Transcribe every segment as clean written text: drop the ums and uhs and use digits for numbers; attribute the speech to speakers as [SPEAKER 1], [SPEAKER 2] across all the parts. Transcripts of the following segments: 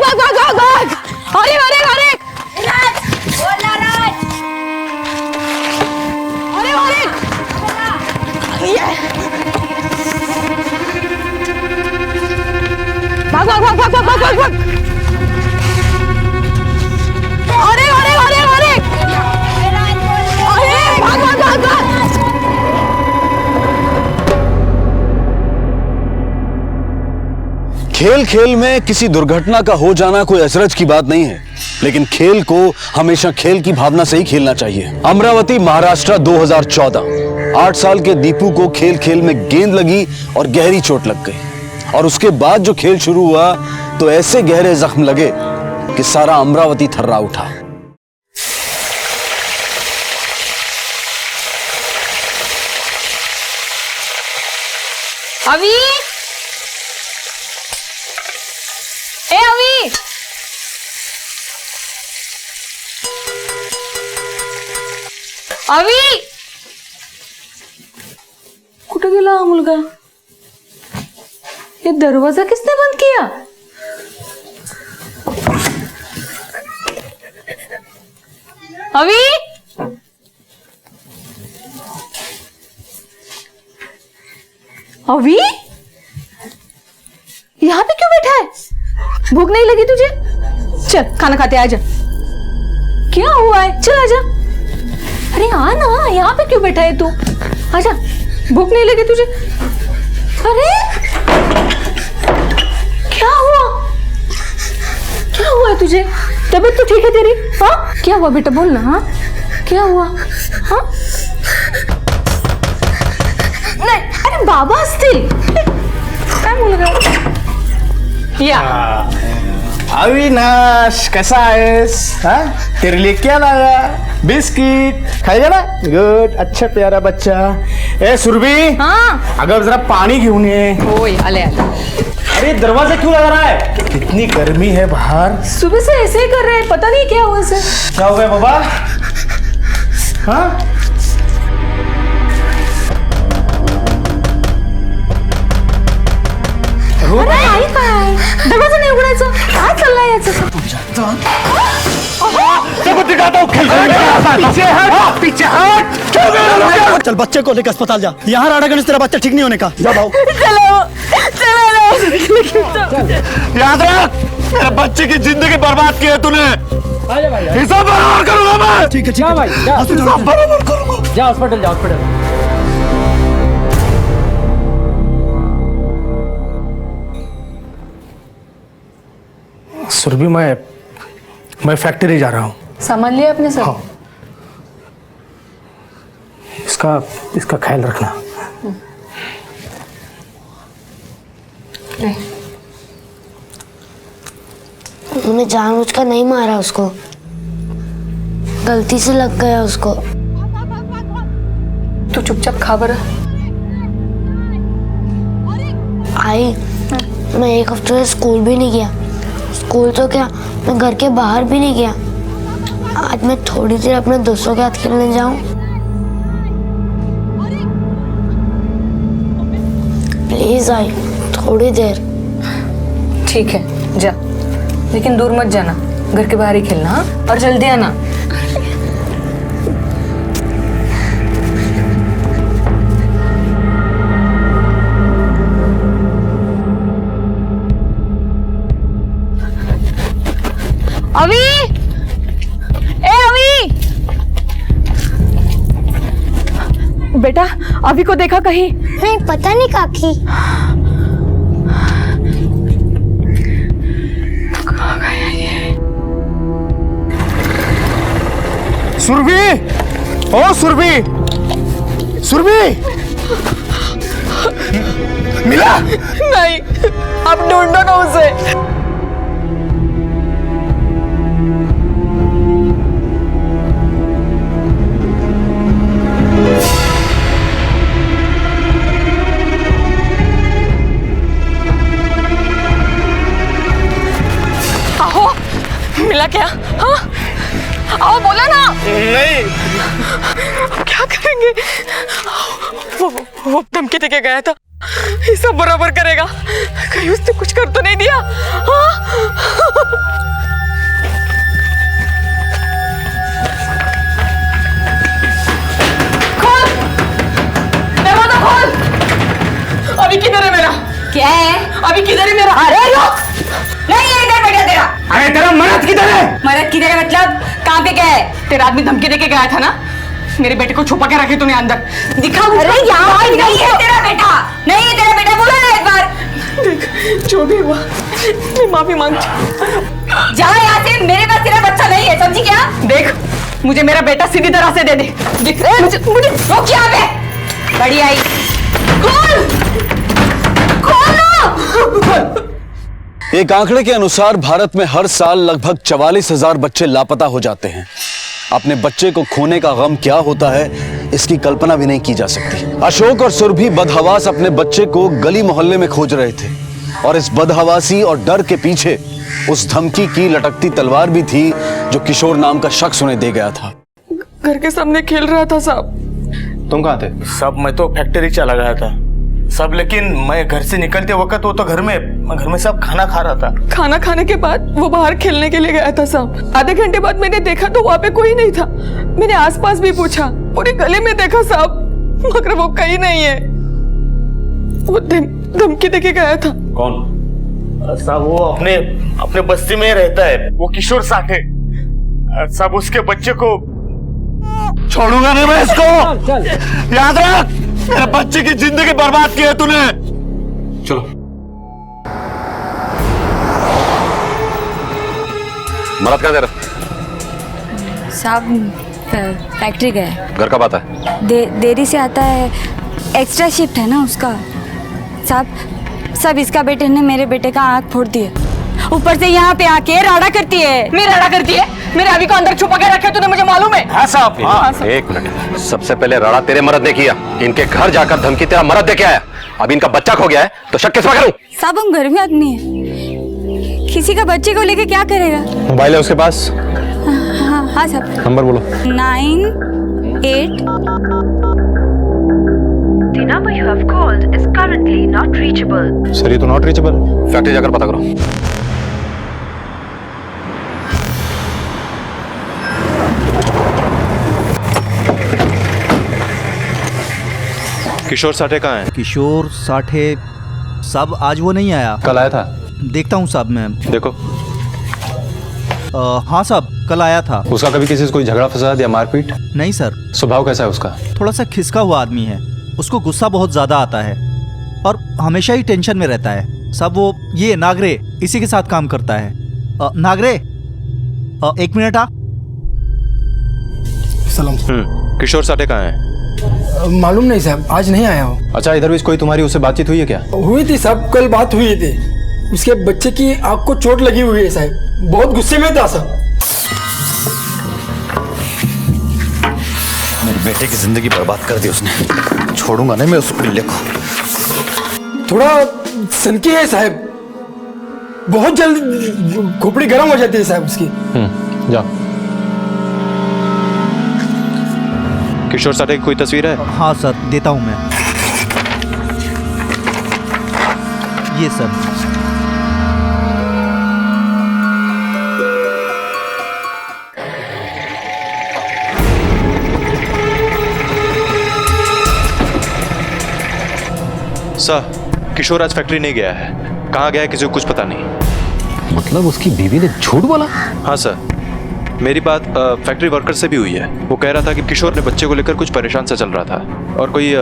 [SPEAKER 1] भाग अरे अरे अरे
[SPEAKER 2] बोला राज
[SPEAKER 1] अरे अरे भाग भाग भाग भाग भाग भाग भाग अरे अरे अरे अरे अरे भाग भाग भाग भाग
[SPEAKER 3] खेल खेल में किसी दुर्घटना का हो जाना कोई अचरज की बात नहीं है, लेकिन खेल को हमेशा खेल की भावना से ही खेलना चाहिए। अमरावती महाराष्ट्र 2014। 8 साल के दीपू को खेल खेल में गेंद लगी और गहरी चोट लग गई, और उसके बाद जो खेल शुरू हुआ तो ऐसे गहरे जख्म लगे कि सारा अमरावती थर्रा उठा।
[SPEAKER 1] अभी अवी अवी कुठे गेला हा मुलगा? ये दरवाजा किसने बंद किया? अवी अवी यहाँ पे क्यों बैठा है? भूख नहीं लगी तुझे? चल खाना खाते आजा। क्या हुआ है? चल आजा। अरे आ ना, यहाँ पे क्यों बैठा है तू? आजा, भूख नहीं लगी तुझे? अरे क्या हुआ? क्या हुआ है तुझे? तबीयत तो ठीक है तेरी? हाँ क्या हुआ बेटा, बोल ना। हाँ क्या हुआ? हाँ नाही, अरे बाबा असतील। काय मुलगा? या
[SPEAKER 4] अविनाश कैसा आहेस? हाँ तेरे लिए क्या लाया? बिस्किट खाएगा ना? गुड, अच्छा प्यारा बच्चा। ए सुरभि,
[SPEAKER 1] हाँ
[SPEAKER 4] अगर जरा पानी घेऊन ये।
[SPEAKER 1] ओए आले आले।
[SPEAKER 4] अरे दरवाजा क्यों लगा रहा है? कितनी गर्मी है बाहर।
[SPEAKER 1] सुबह से ऐसे ही कर रहे हैं, पता नहीं क्या हुआ इसे।
[SPEAKER 4] क्या हो गया बाबा? हाँ
[SPEAKER 1] अरे आई काय? दरवाजा नहीं उघडायचं? काय चाललंय याचं?
[SPEAKER 4] पीछे हट, पीछे हट।
[SPEAKER 5] चल बच्चे को लेकर अस्पताल जा। यहाँ राडा गणेश तेरा बच्चा ठीक नहीं होने का। जा भाऊ।
[SPEAKER 1] चलो चलो
[SPEAKER 4] याद रख, मेरे बच्चे की जिंदगी बर्बाद की है तूने। हिसाब बराबर करूंगा मैं।
[SPEAKER 5] ठीक है ठीक है।
[SPEAKER 4] हिसाब बराबर करूंगा।
[SPEAKER 6] जा हॉस्पिटल, जा हॉस्पिटल।
[SPEAKER 4] सुरभि, मैं फैक्ट्री जा रहा हूँ।
[SPEAKER 1] सामान लिया अपने सब?
[SPEAKER 4] हाँ। इसका ख्याल रखना।
[SPEAKER 2] मैंने जानबूझकर नहीं मारा उसको, गलती से लग गया उसको।
[SPEAKER 1] तू चुपचाप खा बरं।
[SPEAKER 2] आई, मैं एक हफ्ते से स्कूल भी नहीं गया। स्कूल तो क्या, मैं घर के बाहर भी नहीं गया। आज मैं थोड़ी देर अपने दोस्तों के साथ खेलने जाऊं? प्लीज आई, थोड़ी देर।
[SPEAKER 1] ठीक है जा, लेकिन दूर मत जाना, घर के बाहर ही खेलना। हाँ और जल्दी आना। अभी अभी बेटा, अभी को देखा कहीं?
[SPEAKER 2] नहीं, पता नहीं काकी।
[SPEAKER 4] सुरभि, ओ सुरभि, सुरभि, मिला?
[SPEAKER 1] नहीं, अब ढूंढो ना उसे। मिला क्या? हाँ आओ, बोला ना।
[SPEAKER 4] नहीं।
[SPEAKER 1] क्या करेंगे? वो धमकी देके गया था।
[SPEAKER 6] ये सब बराबर करेगा, कहीं उसने कुछ कर तो नहीं दिया? हाँ? खोल, दरवाजा खोल। अभी किधर है मेरा?
[SPEAKER 1] क्या है?
[SPEAKER 6] अभी किधर है मेरा?
[SPEAKER 1] अरे रुक, नहीं है इधर बेटा तेरा।
[SPEAKER 4] अरे तेरा मर्द किधर है?
[SPEAKER 1] मरद किधर है मतलब? कहाँ पे गया है?
[SPEAKER 6] तेरा आदमी धमकी देके गया था ना, मेरे बेटे को छुपा के रखे तूने अंदर। दिखा मुझे।
[SPEAKER 1] अरे यहाँ नहीं है तेरा बेटा, नहीं है तेरा बेटा, बोला ना एक बार।
[SPEAKER 6] देख, जो भी हुआ मैं माफी मांगती हूँ।
[SPEAKER 1] जा यहाँ से, मेरे पास तेरा बच्चा नहीं है, समझी क्या?
[SPEAKER 6] देख, मुझे मेरा बेटा सीधी तरह से दे दे। देख, मुझे
[SPEAKER 1] रुक यहाँ पे। बड़ी आई,
[SPEAKER 6] खोल,
[SPEAKER 1] खोलो।
[SPEAKER 3] एक आंकड़े के अनुसार भारत में हर साल लगभग 44,000 बच्चे लापता हो जाते हैं। अपने बच्चे को खोने का गम क्या होता है, इसकी कल्पना भी नहीं की जा सकती। अशोक और सुरभि बदहवास अपने बच्चे को गली मोहल्ले में खोज रहे थे, और इस बदहवासी और डर के पीछे उस धमकी की लटकती तलवार भी थी जो किशोर नाम का शख्स उन्हें दे गया था।
[SPEAKER 6] घर के सामने खेल रहा था साहब।
[SPEAKER 4] तुम कहाँ थे?
[SPEAKER 7] सब मैं तो फैक्ट्री चला गया था सब, लेकिन मैं घर से निकलते वक्त वो तो घर में सब खाना खा रहा था।
[SPEAKER 6] खाना खाने के बाद वो बाहर खेलने के लिए गया था साहब। आधे घंटे बाद मैंने देखा तो वहाँ पे कोई नहीं था। मैंने आसपास भी पूछा, पूरे गली में देखा साहब, मगर वो कहीं नहीं है। वो धमकी देके गया था।
[SPEAKER 7] कौन? साहब वो अपने बस्ती में रहता है, वो किशोर साठे साहब। उसके बच्चे को छोड़ूंगा नहीं मैं इसको, याद रख। मेरे बच्चे की जिंदगी बर्बाद की है तूने।
[SPEAKER 3] चलो मरद कहाँ तेरा?
[SPEAKER 8] साहब फैक्ट्री गए।
[SPEAKER 3] घर कब आता है?
[SPEAKER 8] देरी से आता है, एक्स्ट्रा शिफ्ट है ना उसका। साहब इसका बेटे ने मेरे बेटे का आँख फोड़ दिया, ऊपर से यहाँ पे आके राड़ा करती है।
[SPEAKER 6] मेरा राड़ा करती है? मेरे अभी को अंदर छुपा के रखे तूने, मुझे मालूम है।
[SPEAKER 7] हाँ साहब, हाँ।
[SPEAKER 9] एक मिनट, सबसे पहले राड़ा तेरे मर्द ने किया, इनके घर जाकर धमकी तेरा मर्द दे के आया। अब इनका बच्चा खो गया है तो शक किसमें करूं?
[SPEAKER 8] साहब हम घर में आदमी है, किसी का बच्चे को लेके क्या करेगा?
[SPEAKER 4] मोबाइल है उसके पास?
[SPEAKER 8] हाँ साहब।
[SPEAKER 4] नंबर बोलो।
[SPEAKER 8] 98।
[SPEAKER 10] The number you have called is currently not reachable.
[SPEAKER 4] Sir ये तो नॉट रीचेबल।
[SPEAKER 9] फैक्ट्री जाकर पता करो।
[SPEAKER 7] किशोर साठे कहाँ है?
[SPEAKER 11] किशोर साठे साहब आज वो नहीं आया।
[SPEAKER 4] कल आया था?
[SPEAKER 11] देखता हूँ साहब मैं।
[SPEAKER 4] देखो।
[SPEAKER 11] हाँ साहब कल आया था।
[SPEAKER 4] उसका कभी किसी से कोई झगड़ा फसाद या मारपीट?
[SPEAKER 11] नहीं सर।
[SPEAKER 4] स्वभाव कैसा है उसका?
[SPEAKER 11] थोड़ा सा खिसका हुआ आदमी है, उसको गुस्सा बहुत ज्यादा आता है और हमेशा ही टेंशन में रहता है। सब वो ये नागरे इसी के साथ काम करता है। नागरे एक मिनट आ।
[SPEAKER 5] सलाम।
[SPEAKER 7] किशोर साठे कहाँ है?
[SPEAKER 5] मालूम नहीं साहब, आज नहीं आया हो।
[SPEAKER 4] अच्छा, इधर भी कोई तुम्हारी उससे बातचीत हुई है क्या?
[SPEAKER 5] हुई थी साहब, कल बात हुई थी। उसके बच्चे की आंख को चोट लगी हुई है साहब, बहुत गुस्से में था साहब।
[SPEAKER 9] मेरे बेटे की जिंदगी बर्बाद कर दी उसने, छोड़ूंगा नहीं मैं उस पिल्ले को।
[SPEAKER 5] थोड़ा सनकी है साहब, बहुत जल्द खोपड़ी गर्म हो जाती है साहब उसकी।
[SPEAKER 4] जाओ। किशोर साठे की कोई तस्वीर है?
[SPEAKER 11] हाँ सर देता हूँ मैं, ये सर।
[SPEAKER 7] सर किशोर आज फैक्ट्री नहीं गया है, कहाँ गया है किसी को कुछ पता नहीं।
[SPEAKER 3] मतलब उसकी बीवी ने झूठ बोला?
[SPEAKER 7] हाँ सर, मेरी बात फैक्ट्री वर्कर से भी हुई है। वो कह रहा था कि किशोर ने बच्चे को लेकर कुछ परेशान सा चल रहा था और कोई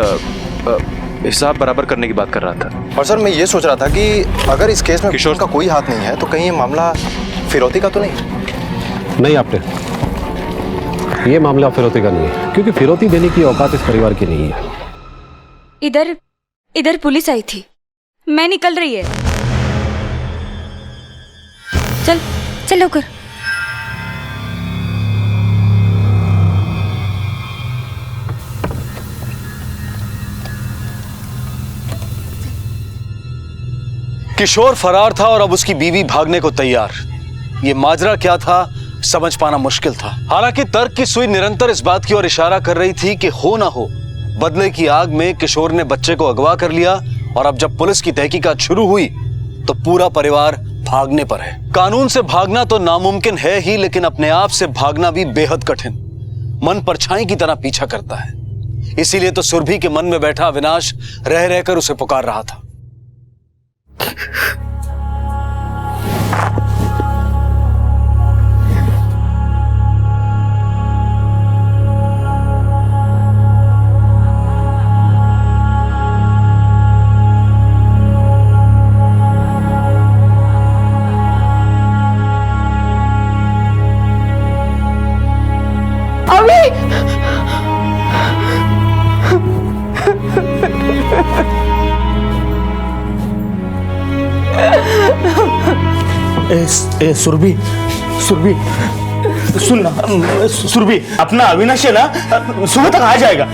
[SPEAKER 7] हिसाब बराबर करने की बात कर रहा था।
[SPEAKER 9] और सर मैं ये सोच रहा था कि अगर इस केस में किशोर का कोई हाथ नहीं है तो कहीं ये मामला फिरौती का तो नहीं?
[SPEAKER 12] नहीं आपने, ये मामला फिरौती का नहीं है, क्योंकि फिरौती देने की औकात इस परिवार की नहीं है।
[SPEAKER 8] इधर पुलिस आई थी, मैं निकल रही है। चल होकर।
[SPEAKER 3] किशोर फरार था और अब उसकी बीवी भागने को तैयार। ये माजरा क्या था समझ पाना मुश्किल था। हालांकि तर्क की सुई निरंतर इस बात की ओर इशारा कर रही थी कि हो ना हो बदले की आग में किशोर ने बच्चे को अगवा कर लिया और अब जब पुलिस की तहकीकात शुरू हुई तो पूरा परिवार भागने पर है। कानून से भागना तो नामुमकिन है ही, लेकिन अपने आप से भागना भी बेहद कठिन, मन परछाई की तरह पीछा करता है। इसीलिए तो सुरभि के मन में बैठा अविनाश रह रहकर उसे पुकार रहा था।
[SPEAKER 7] ए सुरभि, सुरभि सुन ना, सुरभि अपना अविनाश है ना सुबह तक आ जाएगा।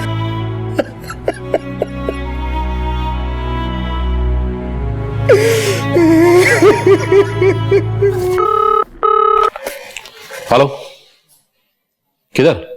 [SPEAKER 12] हेलो, किधर?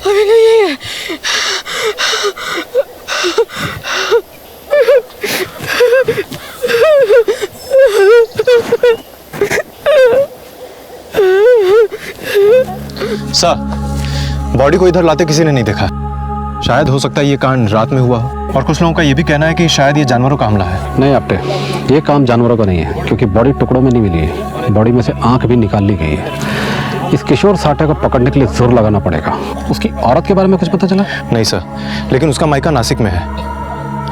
[SPEAKER 6] अभी नहीं है।
[SPEAKER 13] सर, बॉडी को इधर लाते किसी ने नहीं देखा। शायद हो सकता है ये कांड रात में हुआ हो, और कुछ लोगों का ये भी कहना है कि शायद ये जानवरों का हमला है।
[SPEAKER 12] नहीं आपटे, ये काम जानवरों का नहीं है, क्योंकि बॉडी टुकड़ों में नहीं मिली है, बॉडी में से आंख भी निकाल ली गई है। इस किशोर साठे को पकड़ने के लिए जोर लगाना पड़ेगा। उसकी औरत के बारे में कुछ पता चला?
[SPEAKER 13] नहीं सर, लेकिन उसका मायका नासिक में है,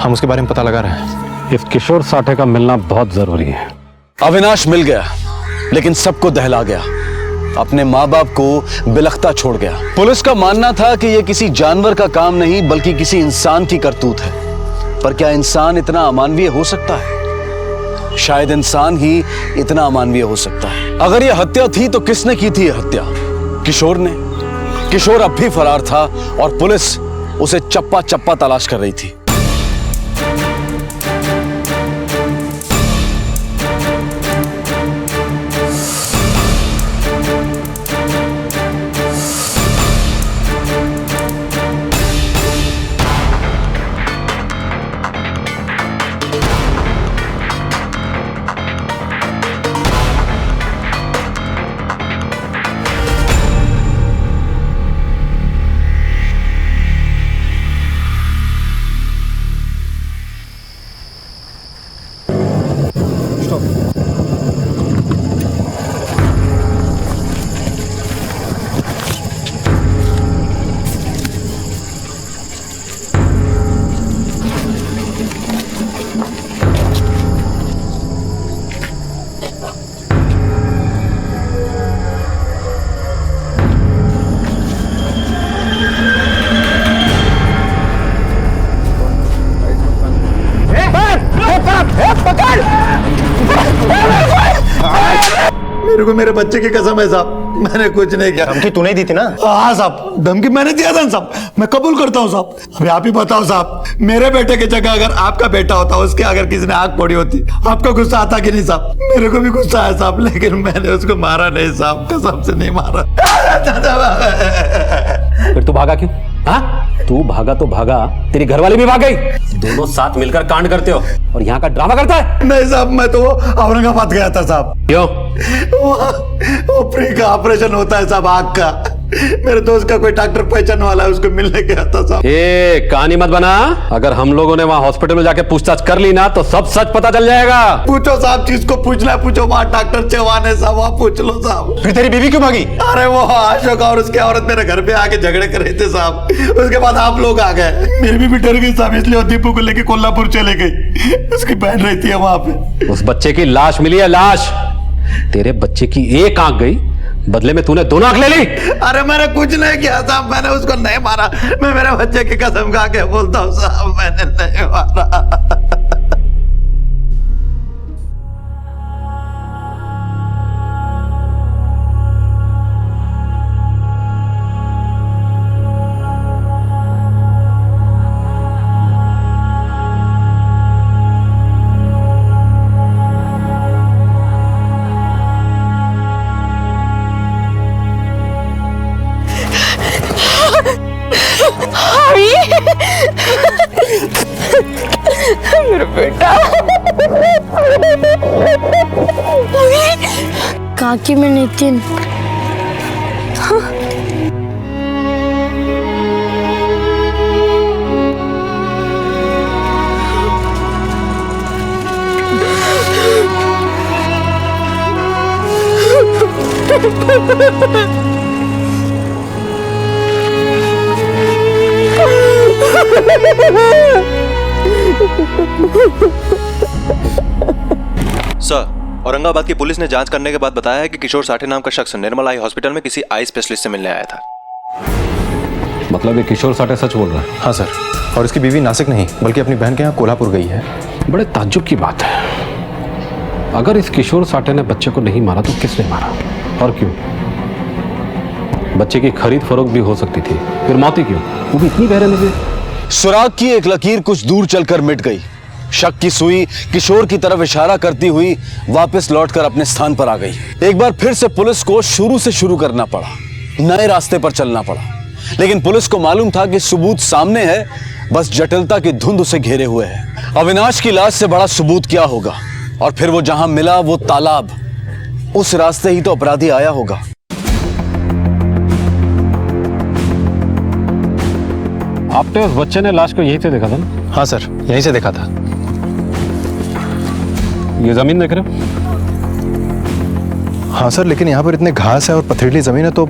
[SPEAKER 13] हम उसके बारे में पता लगा रहे हैं।
[SPEAKER 12] इस किशोर साठे का मिलना बहुत जरूरी है।
[SPEAKER 3] अविनाश मिल गया, लेकिन सबको दहला गया, अपने माँ बाप को बिलखता छोड़ गया। पुलिस का मानना था कि यह किसी जानवर का काम नहीं बल्कि किसी इंसान की करतूत है। पर क्या इंसान इतना अमानवीय हो सकता है? शायद इंसान ही इतना अमानवीय हो सकता है। अगर यह हत्या थी तो किसने की थी यह हत्या? किशोर ने। किशोर अब भी फरार था और पुलिस उसे चप्पा चप्पा तलाश कर रही थी।
[SPEAKER 4] मेरे को मेरे बच्चे की कसम है साहब, मैंने कुछ नहीं किया।
[SPEAKER 13] धमकी तूने दी थी ना?
[SPEAKER 4] हाँ साहब, धमकी मैंने दिया था साहब, मैं कबूल करता हूँ साहब। अभी आप ही बताओ साहब, मेरे बेटे की जगह अगर आपका बेटा होता, उसके अगर किसी ने आग फोड़ी होती, आपको गुस्सा आता कि नहीं साहब? मेरे को भी गुस्सा है साहब, लेकिन मैंने उसको मारा नहीं साहब, कसम से नहीं मारा।
[SPEAKER 12] फिर तू भागा क्यों? हाँ? तू भागा तो भागा, तेरी घरवाली भी भाग गई। दोनों साथ मिलकर कांड करते हो और यहाँ का ड्रामा करता है।
[SPEAKER 4] नहीं साहब, मैं तो औरंगाबाद गया था साहब।
[SPEAKER 12] क्यों?
[SPEAKER 4] वो फ्री का ऑपरेशन होता है साहब, आग का। मेरे दोस्त का कोई डॉक्टर पहचान वाला है, उसको मिलने गया था साहब।
[SPEAKER 12] ए, कहानी मत बना। अगर हम लोगों ने वहाँ हॉस्पिटल में जाके पूछताछ कर ली ना तो सब सच पता चल जाएगा।
[SPEAKER 4] पूछो साहब, जिसको पूछना है पूछो, वहाँ डॉक्टर चौहान है साहब, वहाँ पूछ लो साहब।
[SPEAKER 13] फिर तेरी बीवी क्यों भागी?
[SPEAKER 4] अरे वो अशोक और उसकी औरत मेरे घर पे आके झगड़े कर रहे थे साहब, उसके बाद आप लोग आ गए। मेरी बीवी डर गई साहब, इसलिए वो दीपू को लेके कोल्हापुर चले गई, उसकी बहन रहती है वहाँ पे।
[SPEAKER 12] उस बच्चे की लाश मिली है, लाश। तेरे बच्चे की एक आंख गई, बदले में तूने दोनों आंख ले ली।
[SPEAKER 4] अरे मैंने कुछ नहीं किया साहब, मैंने उसको नहीं मारा। मैं मेरे बच्चे की कसम खा के बोलता हूँ साहब, मैंने नहीं मारा।
[SPEAKER 2] काकी में नितिन।
[SPEAKER 13] सर, औरंगाबाद की पुलिस ने जांच करने के बाद बताया है कि किशोर साठे नाम का शख्स निर्मल आई हॉस्पिटल में किसी आई स्पेशलिस्ट से मिलने आया था।
[SPEAKER 12] मतलब ये किशोर साठे सच बोल रहा है?
[SPEAKER 13] हाँ सर, और इसकी बीवी नासिक नहीं बल्कि अपनी बहन के यहाँ कोल्हापुर गई है।
[SPEAKER 12] बड़े ताज्जुब की बात है। अगर इस किशोर साठे ने बच्चे को नहीं मारा तो किसने मारा और क्यों? बच्चे की खरीद फरोख्त भी हो सकती थी, फिर मौत ही क्यों, वो भी इतनी गहरे में?
[SPEAKER 3] सुराग की एक लकीर कुछ दूर चलकर मिट गई। शक की सुई किशोर की तरफ इशारा करती हुई वापस लौटकर अपने स्थान पर आ गई। एक बार फिर से पुलिस को शुरू से शुरू करना पड़ा, नए रास्ते पर चलना पड़ा। लेकिन पुलिस को मालूम था कि सबूत सामने है, बस जटिलता की धुंध उसे घेरे हुए है। अविनाश की लाश से बड़ा सबूत क्या होगा? और फिर वो जहां मिला वो तालाब, उस रास्ते ही तो अपराधी आया होगा।
[SPEAKER 12] आपने उस बच्चे ने लाश को यहीं से देखा था ना?
[SPEAKER 13] हाँ सर, यहीं से देखा था।
[SPEAKER 12] ये जमीन देख रहे हो?
[SPEAKER 13] हाँ सर, लेकिन यहाँ पर इतने घास है और पथरीली जमीन है तो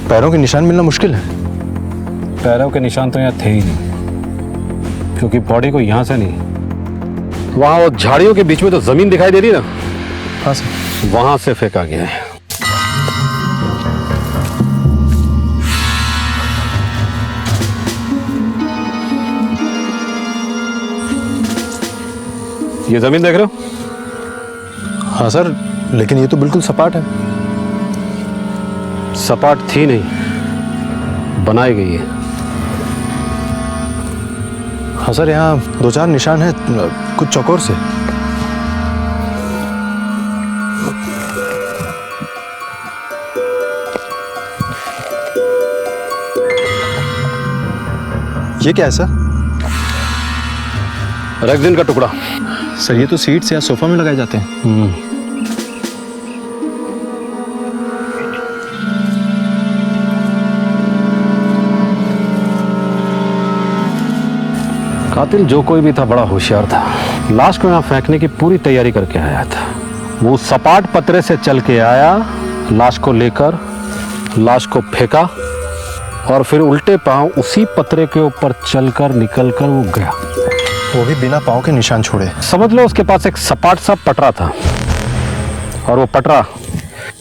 [SPEAKER 13] पैरों के निशान मिलना मुश्किल है।
[SPEAKER 12] पैरों के निशान तो यहाँ थे ही नहीं, क्योंकि बॉडी को यहाँ से नहीं, वहाँ वो झाड़ियों के बीच में तो जमीन दिखाई दे रही ना?
[SPEAKER 13] हाँ सर,
[SPEAKER 12] वहां से फेंका गया है। ये जमीन देख रहे हो?
[SPEAKER 13] हाँ सर, लेकिन ये तो बिल्कुल सपाट है।
[SPEAKER 12] सपाट थी नहीं, बनाई गई है।
[SPEAKER 13] हाँ सर, यहाँ दो चार निशान हैं कुछ चौकोर से। ये क्या है सर?
[SPEAKER 12] रेक्सिन का टुकड़ा।
[SPEAKER 13] सर, ये तो सीट्स या सोफा में लगाए जाते हैं।
[SPEAKER 12] कातिल जो कोई भी था बड़ा होशियार था। लाश को यहाँ फेंकने की पूरी तैयारी करके आया था। वो सपाट पतरे से चल के आया, लाश को लेकर लाश को फेंका और फिर उल्टे पांव उसी पतरे के ऊपर चलकर निकलकर वो गया,
[SPEAKER 13] वो भी बिना पांव के निशान छोड़े।
[SPEAKER 12] समझ लो उसके पास एक सपाट सा पटरा था और वो पटरा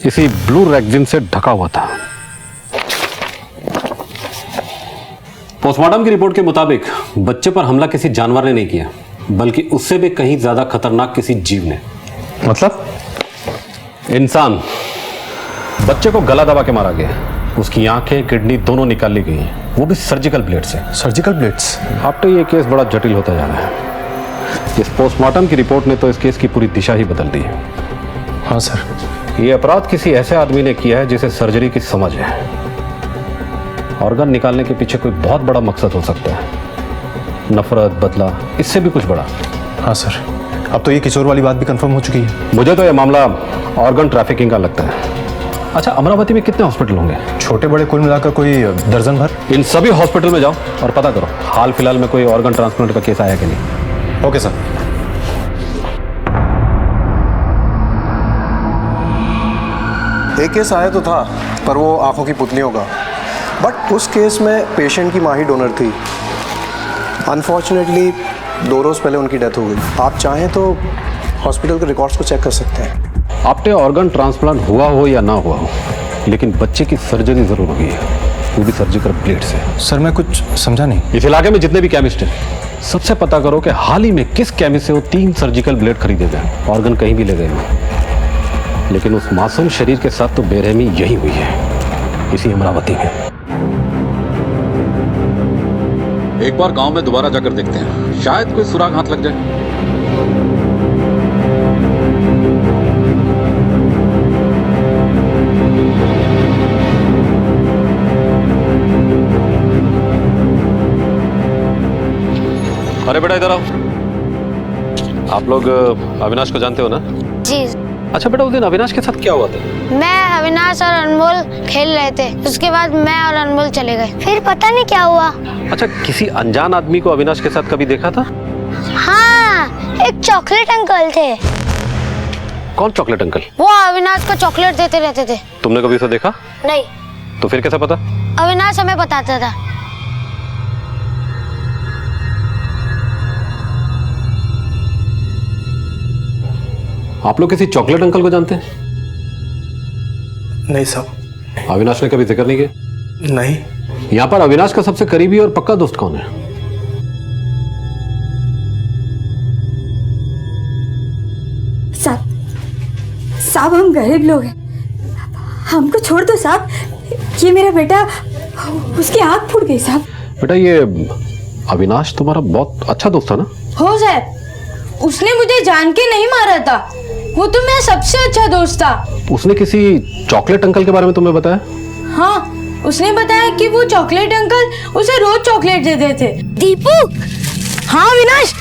[SPEAKER 12] इसी ब्लू रेक्सिन से ढका हुआ था। पोस्टमार्टम की रिपोर्ट के मुताबिक बच्चे पर हमला किसी जानवर ने नहीं किया, बल्कि उससे भी कहीं ज्यादा खतरनाक किसी जीव ने।
[SPEAKER 13] मतलब?
[SPEAKER 12] इंसान। बच्चे को गला दबा के मारा गया, उसकी आंखें किडनी दोनों निकाल ली गई, वो भी सर्जिकल ब्लेड से।
[SPEAKER 13] Surgical blades?
[SPEAKER 12] अब तो ये केस बड़ा जटिल होता जा रहा है। इस पोस्टमार्टम की रिपोर्ट ने तो इस केस की पूरी दिशा ही बदल दी।
[SPEAKER 13] हाँ सर।
[SPEAKER 12] ये अपराध किसी ऐसे आदमी ने किया है जिसे सर्जरी की समझ है। ऑर्गन निकालने के पीछे कोई बहुत बड़ा मकसद हो सकता है, नफरत, बदला, इससे भी कुछ बड़ा।
[SPEAKER 13] हाँ सर, अब तो ये किशोर वाली बात भी कंफर्म हो चुकी है।
[SPEAKER 12] मुझे तो ये मामला ऑर्गन ट्रैफिकिंग का लगता है। अच्छा, अमरावती में कितने हॉस्पिटल होंगे?
[SPEAKER 13] छोटे बड़े कुल मिलाकर कोई दर्जन भर।
[SPEAKER 12] इन सभी हॉस्पिटल में जाओ और पता करो हाल फिलहाल में कोई ऑर्गन ट्रांसप्लांट का केस आया कि नहीं।
[SPEAKER 13] Okay sir.
[SPEAKER 14] एक केस आया तो था, पर वो आंखों की पुतलियों का, बट उस केस में पेशेंट की माँ ही डोनर थी। अनफॉर्चुनेटली 2 रोज पहले उनकी डेथ हो गई। आप चाहें तो हॉस्पिटल के रिकॉर्ड्स को चेक कर सकते हैं।
[SPEAKER 12] आपने ऑर्गन ट्रांसप्लांट हुआ हो या ना हुआ हो, लेकिन बच्चे की सर्जरी जरूर हुई है, वो भी सर्जिकल ब्लेड से।
[SPEAKER 13] सर, मैं कुछ समझा नहीं।
[SPEAKER 12] इस इलाके में जितने भी केमिस्ट हैं, सबसे पता करो कि हाल ही में किस केमिस्ट से वो 3 सर्जिकल ब्लेड खरीदे गए, ऑर्गन कहीं भी ले गए हो। लेकिन उस मासूम शरीर के साथ तो बेरहमी यही हुई है, इसी अमरावती में।
[SPEAKER 15] एक बार गांव में दोबारा जाकर देखते हैं, शायद कोई सुराग हाथ लग जाए।
[SPEAKER 9] अरे बेटा इधर आओ।
[SPEAKER 12] आप लोग अविनाश को जानते हो ना?
[SPEAKER 2] जी।
[SPEAKER 12] अच्छा बेटा, उस दिन अविनाश के साथ क्या हुआ था?
[SPEAKER 2] मैं, अविनाश और अनमोल खेल रहे थे, उसके बाद मैं और अनमोल चले गए, फिर पता नहीं क्या हुआ।
[SPEAKER 12] अच्छा, किसी अनजान आदमी को अविनाश के साथ कभी देखा था?
[SPEAKER 2] हाँ, एक चॉकलेट अंकल थे।
[SPEAKER 12] कौन चॉकलेट अंकल?
[SPEAKER 2] वो अविनाश को चॉकलेट देते रहते थे।
[SPEAKER 12] तुमने कभी उसे देखा?
[SPEAKER 2] नहीं।
[SPEAKER 12] तो फिर कैसे पता?
[SPEAKER 2] अविनाश हमें बताता था।
[SPEAKER 12] आप लोग किसी चॉकलेट अंकल को जानते हैं?
[SPEAKER 14] नहीं साहब।
[SPEAKER 12] अविनाश ने कभी जिक्र नहीं किया?
[SPEAKER 14] नहीं।
[SPEAKER 12] यहाँ पर अविनाश का सबसे करीबी और पक्का दोस्त कौन है?
[SPEAKER 8] साहब हम गरीब लोग हैं, हमको छोड़ दो साहब। ये मेरा बेटा, उसकी आँख फूट गई साहब।
[SPEAKER 12] बेटा, ये अविनाश तुम्हारा बहुत अच्छा दोस्त था ना?
[SPEAKER 8] हो साहब, उसने मुझे जान के नहीं मारा था, वो तो मेरा सबसे अच्छा दोस्त था।
[SPEAKER 12] उसने किसी चॉकलेट अंकल के बारे में तुम्हें बताया?
[SPEAKER 8] हाँ, उसने बताया कि वो चॉकलेट अंकल उसे रोज चॉकलेट देते थे।
[SPEAKER 2] दीपू। हाँ अविनाश,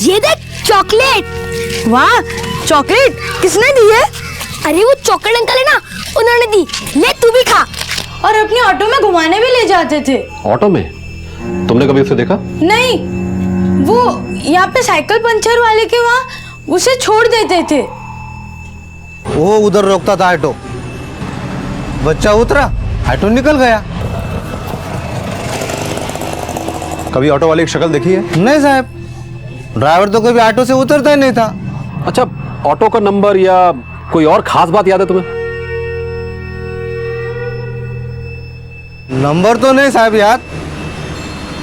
[SPEAKER 2] ये देख चॉकलेट।
[SPEAKER 8] वाह, चॉकलेट किसने दी है?
[SPEAKER 2] अरे वो चॉकलेट अंकल है ना, उन्होंने दी, ले तू भी खा।
[SPEAKER 8] और अपने ऑटो में घुमाने भी ले जाते थे।
[SPEAKER 12] ऑटो में? तुमने कभी उसे देखा?
[SPEAKER 8] नहीं, वो यहाँ पे साइकिल पंचर वाले के वहाँ उसे छोड़ देते थे।
[SPEAKER 16] वो उधर रोकता था ऑटो, बच्चा उतरा, ऑटो निकल गया।
[SPEAKER 14] कभी ऑटो वाले की शक्ल देखी है?
[SPEAKER 16] नहीं साहब, ड्राइवर तो कभी ऑटो से उतरता ही नहीं था।
[SPEAKER 12] अच्छा, ऑटो का नंबर या कोई और खास बात याद है तुम्हें?
[SPEAKER 16] नंबर तो नहीं साहब याद,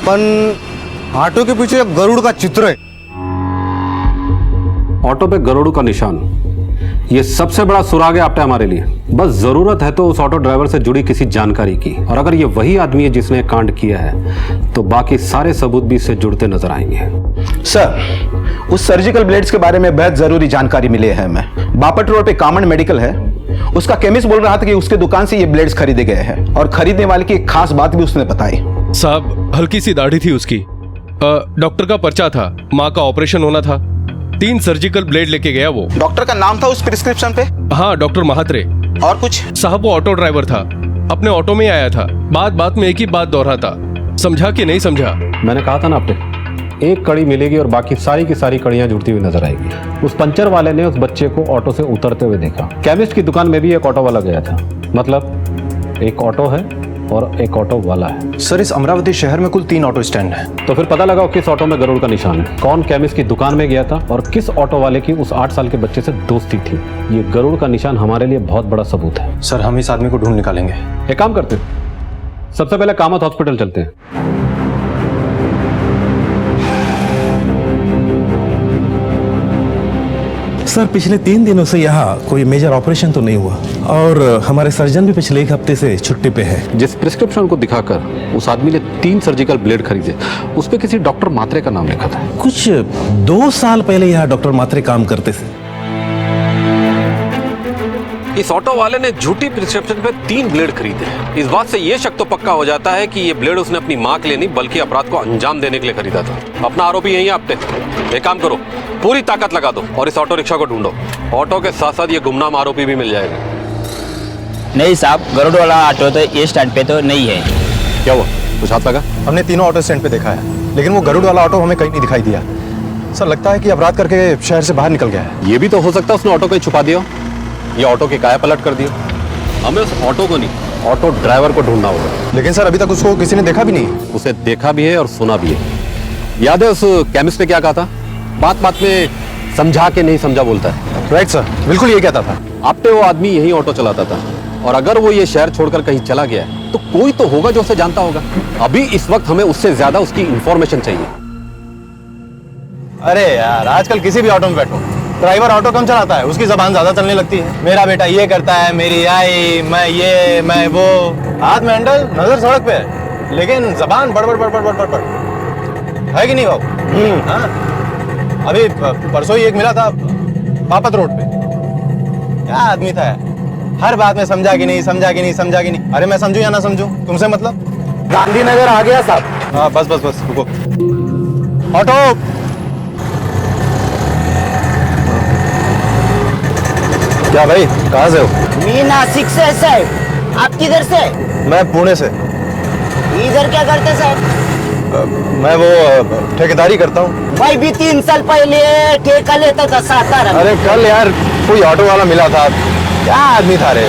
[SPEAKER 16] पर ऑटो के पीछे एक गरुड़ का चित्र है।
[SPEAKER 12] ऑटो पे गरुड़ का निशान, ये सबसे बड़ा सुराग है आपने हमारे लिए। बस जरूरत है तो उस ऑटो ड्राइवर से जुड़ी किसी जानकारी की, और अगर ये वही आदमी है जिसने कांड किया है तो बाकी सारे सबूत भी इससे जुड़ते नजर आएंगे।
[SPEAKER 17] सर, उस सर्जिकल ब्लेड्स के बारे में बेहद जरूरी जानकारी मिली है हमें। बापट रोड पे कामन मेडिकल है, उसका केमिस्ट बोल रहा था कि उसके दुकान से ये ब्लेड्स खरीदे गए हैं, और खरीदने वाले की एक खास बात भी उसने बताई।
[SPEAKER 18] साहब, हल्की सी दाढ़ी थी उसकी, डॉक्टर का पर्चा था, माँ का ऑपरेशन होना था, 3 सर्जिकल ब्लेड लेके गया वो।
[SPEAKER 17] डॉक्टर का नाम था उस प्रिस्क्रिप्शन पे?
[SPEAKER 18] हाँ, डॉक्टर महात्रे।
[SPEAKER 17] और कुछ?
[SPEAKER 18] साहब, वो ऑटो ड्राइवर था, अपने ऑटो में आया था, बात बात में एक ही बात दोहराता, समझा कि नहीं समझा?
[SPEAKER 12] मैंने कहा था ना आपने, एक कड़ी मिलेगी और बाकी सारी की सारी कड़ियां जुड़ती हुई नजर आएगी। उस पंचर वाले ने उस बच्चे को ऑटो से उतरते हुए देखा। केमिस्ट की दुकान में भी एक ऑटो वाला गया था, मतलब एक ऑटो है और एक ऑटो वाला है।
[SPEAKER 14] सर, इस अमरावती शहर में कुल 3 ऑटो स्टैंड हैं।
[SPEAKER 12] तो फिर पता लगाओ किस ऑटो में गरुड़ का निशान है, कौन केमिस्ट की दुकान में गया था और किस ऑटो वाले की उस 8 साल के बच्चे से दोस्ती थी। ये गरुड़ का निशान हमारे लिए बहुत बड़ा सबूत है।
[SPEAKER 14] सर, हम इस आदमी को ढूंढ निकालेंगे।
[SPEAKER 12] एक काम करते हैं, सबसे पहले कामत हॉस्पिटल चलते हैं।
[SPEAKER 19] सर, पिछले 3 दिनों से यहाँ कोई मेजर ऑपरेशन तो नहीं हुआ, और हमारे सर्जन भी पिछले 1 हफ्ते से छुट्टी पे है।
[SPEAKER 12] जिस प्रिस्क्रिप्शन को दिखाकर उस आदमी ने 3 सर्जिकल ब्लेड खरीदे, उस पे किसी डॉक्टर मात्रे का नाम लिखा था।
[SPEAKER 19] कुछ 2 साल पहले यहाँ डॉक्टर मात्रे काम करते थे।
[SPEAKER 9] इस ऑटो वाले ने झूठी प्रिस्क्रिप्शन पे 3 ब्लेड खरीदे। इस बात से ये शक तो पक्का हो जाता है कि ये ब्लेड उसने अपनी माँ के लिए नहीं बल्कि अपराध को अंजाम देने के लिए खरीदा था। अपना आरोपी यही है आपने। एक काम करो, पूरी ताकत लगा दो और इस ऑटो रिक्शा को ढूंढो। ऑटो के साथ साथ ये गुमनाम आरोपी भी मिल जाएगा।
[SPEAKER 20] नहीं साहब, गरुड़ वाला ऑटो तो ये स्टैंड पे तो नहीं है।
[SPEAKER 12] क्या हुआ, कुछ हाथ लगा?
[SPEAKER 14] हमने तीनों ऑटो स्टैंड पे देखा है, लेकिन वो गरुड़ वाला ऑटो हमें कहीं नहीं दिखाई दिया। सर, लगता है कि अपराध करके शहर से बाहर निकल गया है।
[SPEAKER 12] ये भी तो हो सकता है उसने ऑटो कहीं छुपा दिया, ये ऑटो की काया पलट कर दिया। हमें उस ऑटो को नहीं, ऑटो ड्राइवर को ढूंढना होगा।
[SPEAKER 14] लेकिन सर, अभी तक उसको किसी ने देखा भी नहीं।
[SPEAKER 12] उसे देखा भी है और सुना भी है। याद है उस केमिस्ट ने क्या कहा था? बात बात में समझा के नहीं समझा बोलता है।
[SPEAKER 14] राइट सर, बिल्कुल ये कहता था।
[SPEAKER 12] आपने वो आदमी यही ऑटो चलाता था, और अगर वो ये शहर छोड़कर कहीं चला गया है तो कोई तो होगा जो उसे जानता होगा। अभी इस वक्त हमें उससे ज्यादा उसकी इंफॉर्मेशन चाहिए।
[SPEAKER 14] अरे यार, आजकल किसी भी ऑटो में बैठो, ड्राइवर ऑटो कम चलाता है, उसकी जबान ज्यादा चलने लगती है। मेरा बेटा ये करता है, मेरी आई, मैं ये, मैं वो। हाथ में हैंडल, नजर सड़क पे है, लेकिन जबान बड़बड़ बड़बड़ बड़बड़ बड़ है कि नहीं बाबू? हाँ, अभी परसों ही एक मिला था बापत रोड पे। क्या आदमी था, हर बात में समझा कि नहीं, समझा कि नहीं, समझा कि नहीं। अरे मैं समझू या ना समझू, तुमसे मतलब।
[SPEAKER 17] गांधीनगर आ गया साहब।
[SPEAKER 14] हाँ, बस बस बस, रुको। ऑटो क्या भाई, कहाँ से हो?
[SPEAKER 21] मैं नासिक से साहब। आप किधर से?
[SPEAKER 14] मैं पुणे से।
[SPEAKER 21] इधर क्या करते साहब?
[SPEAKER 14] मैं वो ठेकेदारी करता हूँ।
[SPEAKER 21] भाई भी 3 साल पहले ठेका लेता था सातारा में।
[SPEAKER 14] अरे कल यार कोई ऑटो वाला मिला था। क्या आदमी था रे?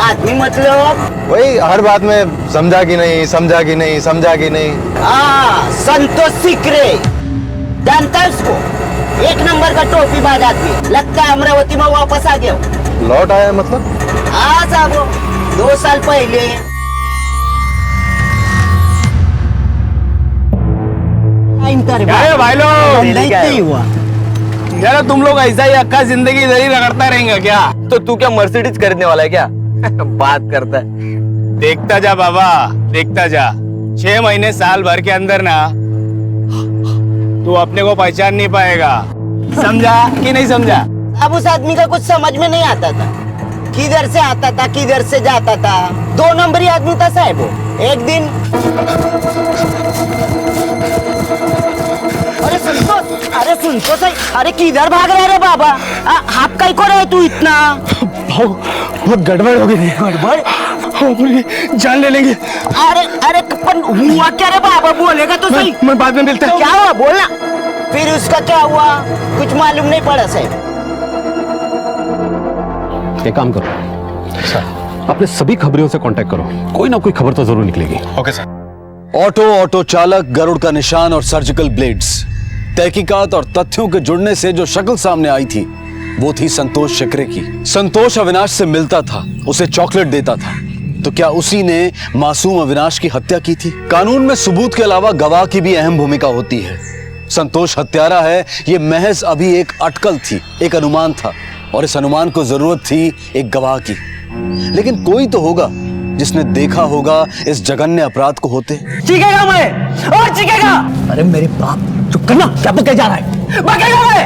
[SPEAKER 21] आदमी मतलब?
[SPEAKER 14] वही हर बात में समझा कि नहीं, समझा कि नहीं, समझा कि नहीं।
[SPEAKER 21] संतोष सिकरे, जानता है उसको? 1 नंबर का टोपी बाज आदमी। लगता है अमरावती में वापस आ गया।
[SPEAKER 14] लौट आया मतलब?
[SPEAKER 21] हाँ साहब, 2 साल पहले।
[SPEAKER 20] क्या भाई लोग?
[SPEAKER 21] नहीं हुआ
[SPEAKER 20] यार तुम लोग ऐसा ही अक्का जिंदगी इधर ही रगड़ता रहेंगे क्या?
[SPEAKER 14] तो तू क्या मर्सिडीज खरीदने वाला है क्या? बात करता है।
[SPEAKER 20] देखता जा बाबा, देखता जा। 6 महीने साल भर के अंदर ना तू अपने को पहचान नहीं पाएगा। समझा कि नहीं समझा?
[SPEAKER 21] अब उस आदमी का कुछ समझ में नहीं आता था। किधर से आता था, किधर से जाता था। 2 नंबरी आदमी था साहब वो। एक दिन अरे सुन तो सही। अरे किधर भाग रहे रे बाबा? हाथ कहीं को रहे तू इतना?
[SPEAKER 20] बहुत गड़बड़ हो गई।
[SPEAKER 21] गड़बड़?
[SPEAKER 20] अपनी जान ले लेंगे।
[SPEAKER 21] अरे पर हुआ क्या रे बाबा? बोलेगा तो सही।
[SPEAKER 20] मैं बाद में मिलता हूँ।
[SPEAKER 21] क्या हुआ बोलना? फिर उसका क्या हुआ? कुछ मालूम नहीं पड़ा साहब।
[SPEAKER 12] एक काम करो, अपने सभी खबरियों से कांटेक्ट करो, कोई ना कोई खबर तो जरूर निकलेगी।
[SPEAKER 14] Okay sir.
[SPEAKER 3] ऑटो चालक, गरुड़ का निशान और सर्जिकल ब्लेड्स। तहकीकात और तथ्यों के जुड़ने से जो शक्ल सामने आई थी वो थी संतोष शिकरे की। संतोष अविनाश से मिलता था, उसे चॉकलेट देता था। तो क्या उसी ने मासूम अविनाश की हत्या की थी? कानून में सबूत के अलावा गवाह की भी अहम भूमिका होती है। संतोष हत्यारा है, ये महज अभी एक अटकल थी, एक अनुमान था, और इस अनुमान को जरूरत थी एक गवाह की। लेकिन कोई तो होगा जिसने देखा होगा इस जघन्य अपराध को होते।
[SPEAKER 21] चीखेगा मैं और चीखेगा। अरे मेरे बाप, चुप करना। क्या बके जा रहा है? बकेगा मैं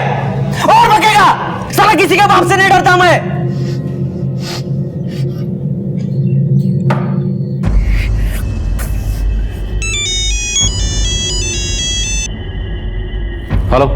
[SPEAKER 21] और बकेगा। साला किसी के बाप से नहीं डरता मैं।
[SPEAKER 12] हेलो,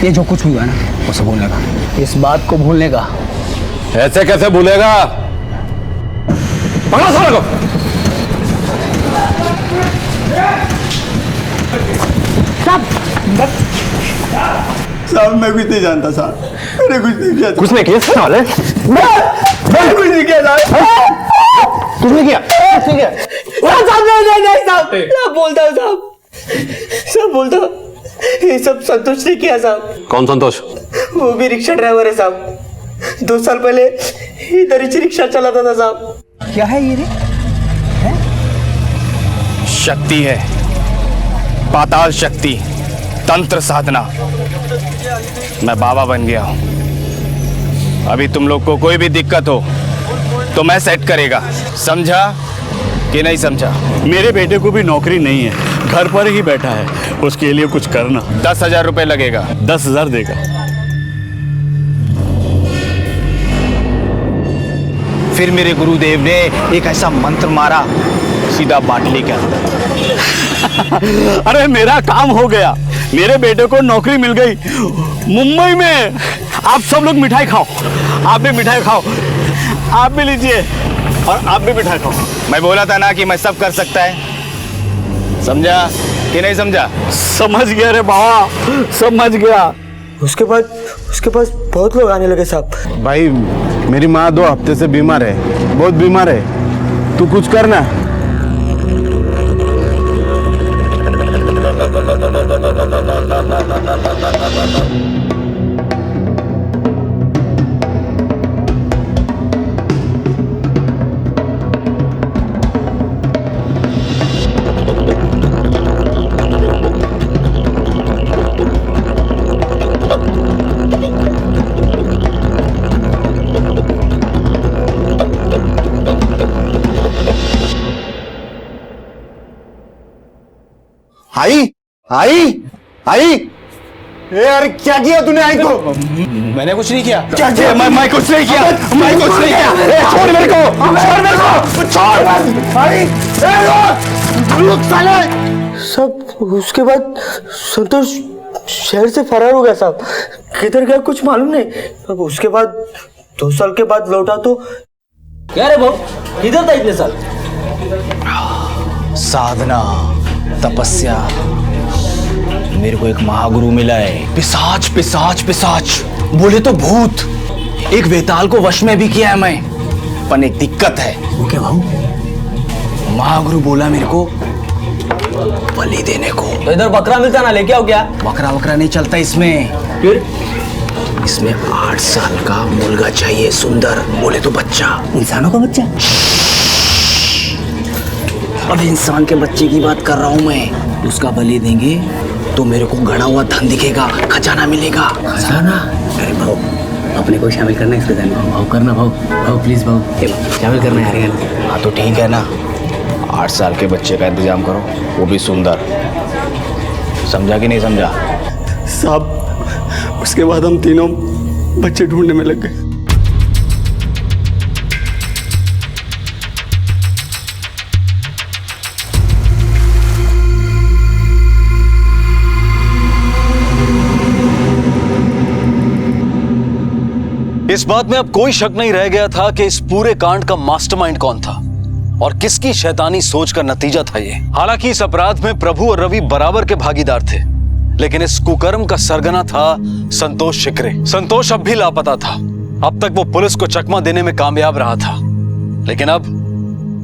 [SPEAKER 20] ये जो कुछ हुआ ना उसे भूलने का, इस बात को भूलने का।
[SPEAKER 12] ऐसे कैसे भूलेगा? पकड़ो साले को।
[SPEAKER 4] साहब मैं कुछ नहीं जानता साहब, मैंने कुछ नहीं किया।
[SPEAKER 14] कुछ नहीं किया साले?
[SPEAKER 4] मैं कुछ नहीं किया साहब।
[SPEAKER 14] कुछ नहीं किया?
[SPEAKER 21] नहीं साहब, सब बोलता हूँ साहब, सब बोलता हूँ। ये सब संतोष ने किया साहब।
[SPEAKER 12] कौन संतोष?
[SPEAKER 21] वो भी रिक्शा ड्राइवर है साहब। 2 साल पहले इधर ही रिक्शा चलाता था साहब।
[SPEAKER 20] क्या है ये रे?
[SPEAKER 22] शक्ति है, पाताल शक्ति, तंत्र साधना। मैं बाबा बन गया हूं। अभी तुम लोग को कोई भी दिक्कत हो तो मैं सेट करेगा। समझा कि नहीं समझा?
[SPEAKER 7] मेरे बेटे को भी नौकरी नहीं है, घर पर ही बैठा है, उसके लिए कुछ करना।
[SPEAKER 22] 10,000 रुपए लगेगा।
[SPEAKER 7] 10,000 देगा।
[SPEAKER 22] फिर मेरे गुरुदेव ने एक ऐसा मंत्र मारा, सीधा बाटली के अंदर।
[SPEAKER 7] अरे मेरा काम हो गया, मेरे बेटे को नौकरी मिल गई मुंबई में। आप सब लोग मिठाई खाओ, आप भी मिठाई खाओ, आप भी लीजिए और आप भी मिठाई खाओ।
[SPEAKER 22] मैं बोला था ना कि मैं सब कर सकता है। समझा कि नहीं समझा?
[SPEAKER 7] समझ गया रे बाबा, समझ गया।
[SPEAKER 21] उसके पास बहुत लोग आने लगे साहब।
[SPEAKER 14] भाई मेरी माँ 2 हफ्ते से बीमार है, बहुत बीमार है, तू कुछ करना। आई आई आई यार क्या किया तूने आई को?
[SPEAKER 20] मैंने कुछ नहीं किया।
[SPEAKER 14] क्या किया? मैं कुछ नहीं किया। मैं कुछ नहीं किया। छोड़ मेरे को, छोड़ मेरे को, छोड़ भाई। रुक साले।
[SPEAKER 5] सब उसके बाद संतोष शहर से फरार हो गया साहब। किधर गया कुछ मालूम नहीं। अब उसके बाद 2 साल के बाद लौटा तो
[SPEAKER 21] क्या रे भाऊ, किधर था इतने साल?
[SPEAKER 20] साधना, तपस्या। मेरे को एक महागुरु मिला है। पिशाच पिशाच पिशाच बोले तो भूत। एक वेताल को वश में भी किया है मैं, पर एक दिक्कत है। वो क्या भाऊ? महागुरु बोला मेरे को बलि देने को।
[SPEAKER 21] तो इधर बकरा मिलता ना, लेके आओ क्या?
[SPEAKER 20] बकरा वकरा नहीं चलता इसमें।
[SPEAKER 21] फिर
[SPEAKER 20] इसमें 8 साल का मुर्गा चाहिए, सुंदर, बोले तो बच्चा।
[SPEAKER 21] इंसानों का बच्चा?
[SPEAKER 20] अब इंसान के बच्चे की बात कर रहा हूं मैं। उसका बलि देंगे तो मेरे को गड़ा हुआ धन दिखेगा, खजाना मिलेगा।
[SPEAKER 21] खजाना?
[SPEAKER 20] अरे भाऊ,
[SPEAKER 21] अपने को शामिल करना है इसके धन में। भाऊ करना, भाऊ भाऊ प्लीज भाऊ शामिल करना है यार।
[SPEAKER 20] हाँ तो ठीक है ना, 8 साल के बच्चे का इंतजाम करो, वो भी सुंदर। समझा कि नहीं समझा?
[SPEAKER 5] साहब उसके बाद हम तीनों बच्चे ढूंढने में लग गए।
[SPEAKER 3] इस बात में अब कोई शक नहीं रह गया था कि इस पूरे कांड का मास्टरमाइंड कौन था और किसकी शैतानी सोच का नतीजा था ये। हालांकि इस अपराध में प्रभु और रवि बराबर के भागीदार थे, लेकिन इस कुकर्म का सरगना था संतोष शिकरे। संतोष अब भी लापता था। अब तक वो पुलिस को चकमा देने में कामयाब रहा था, लेकिन अब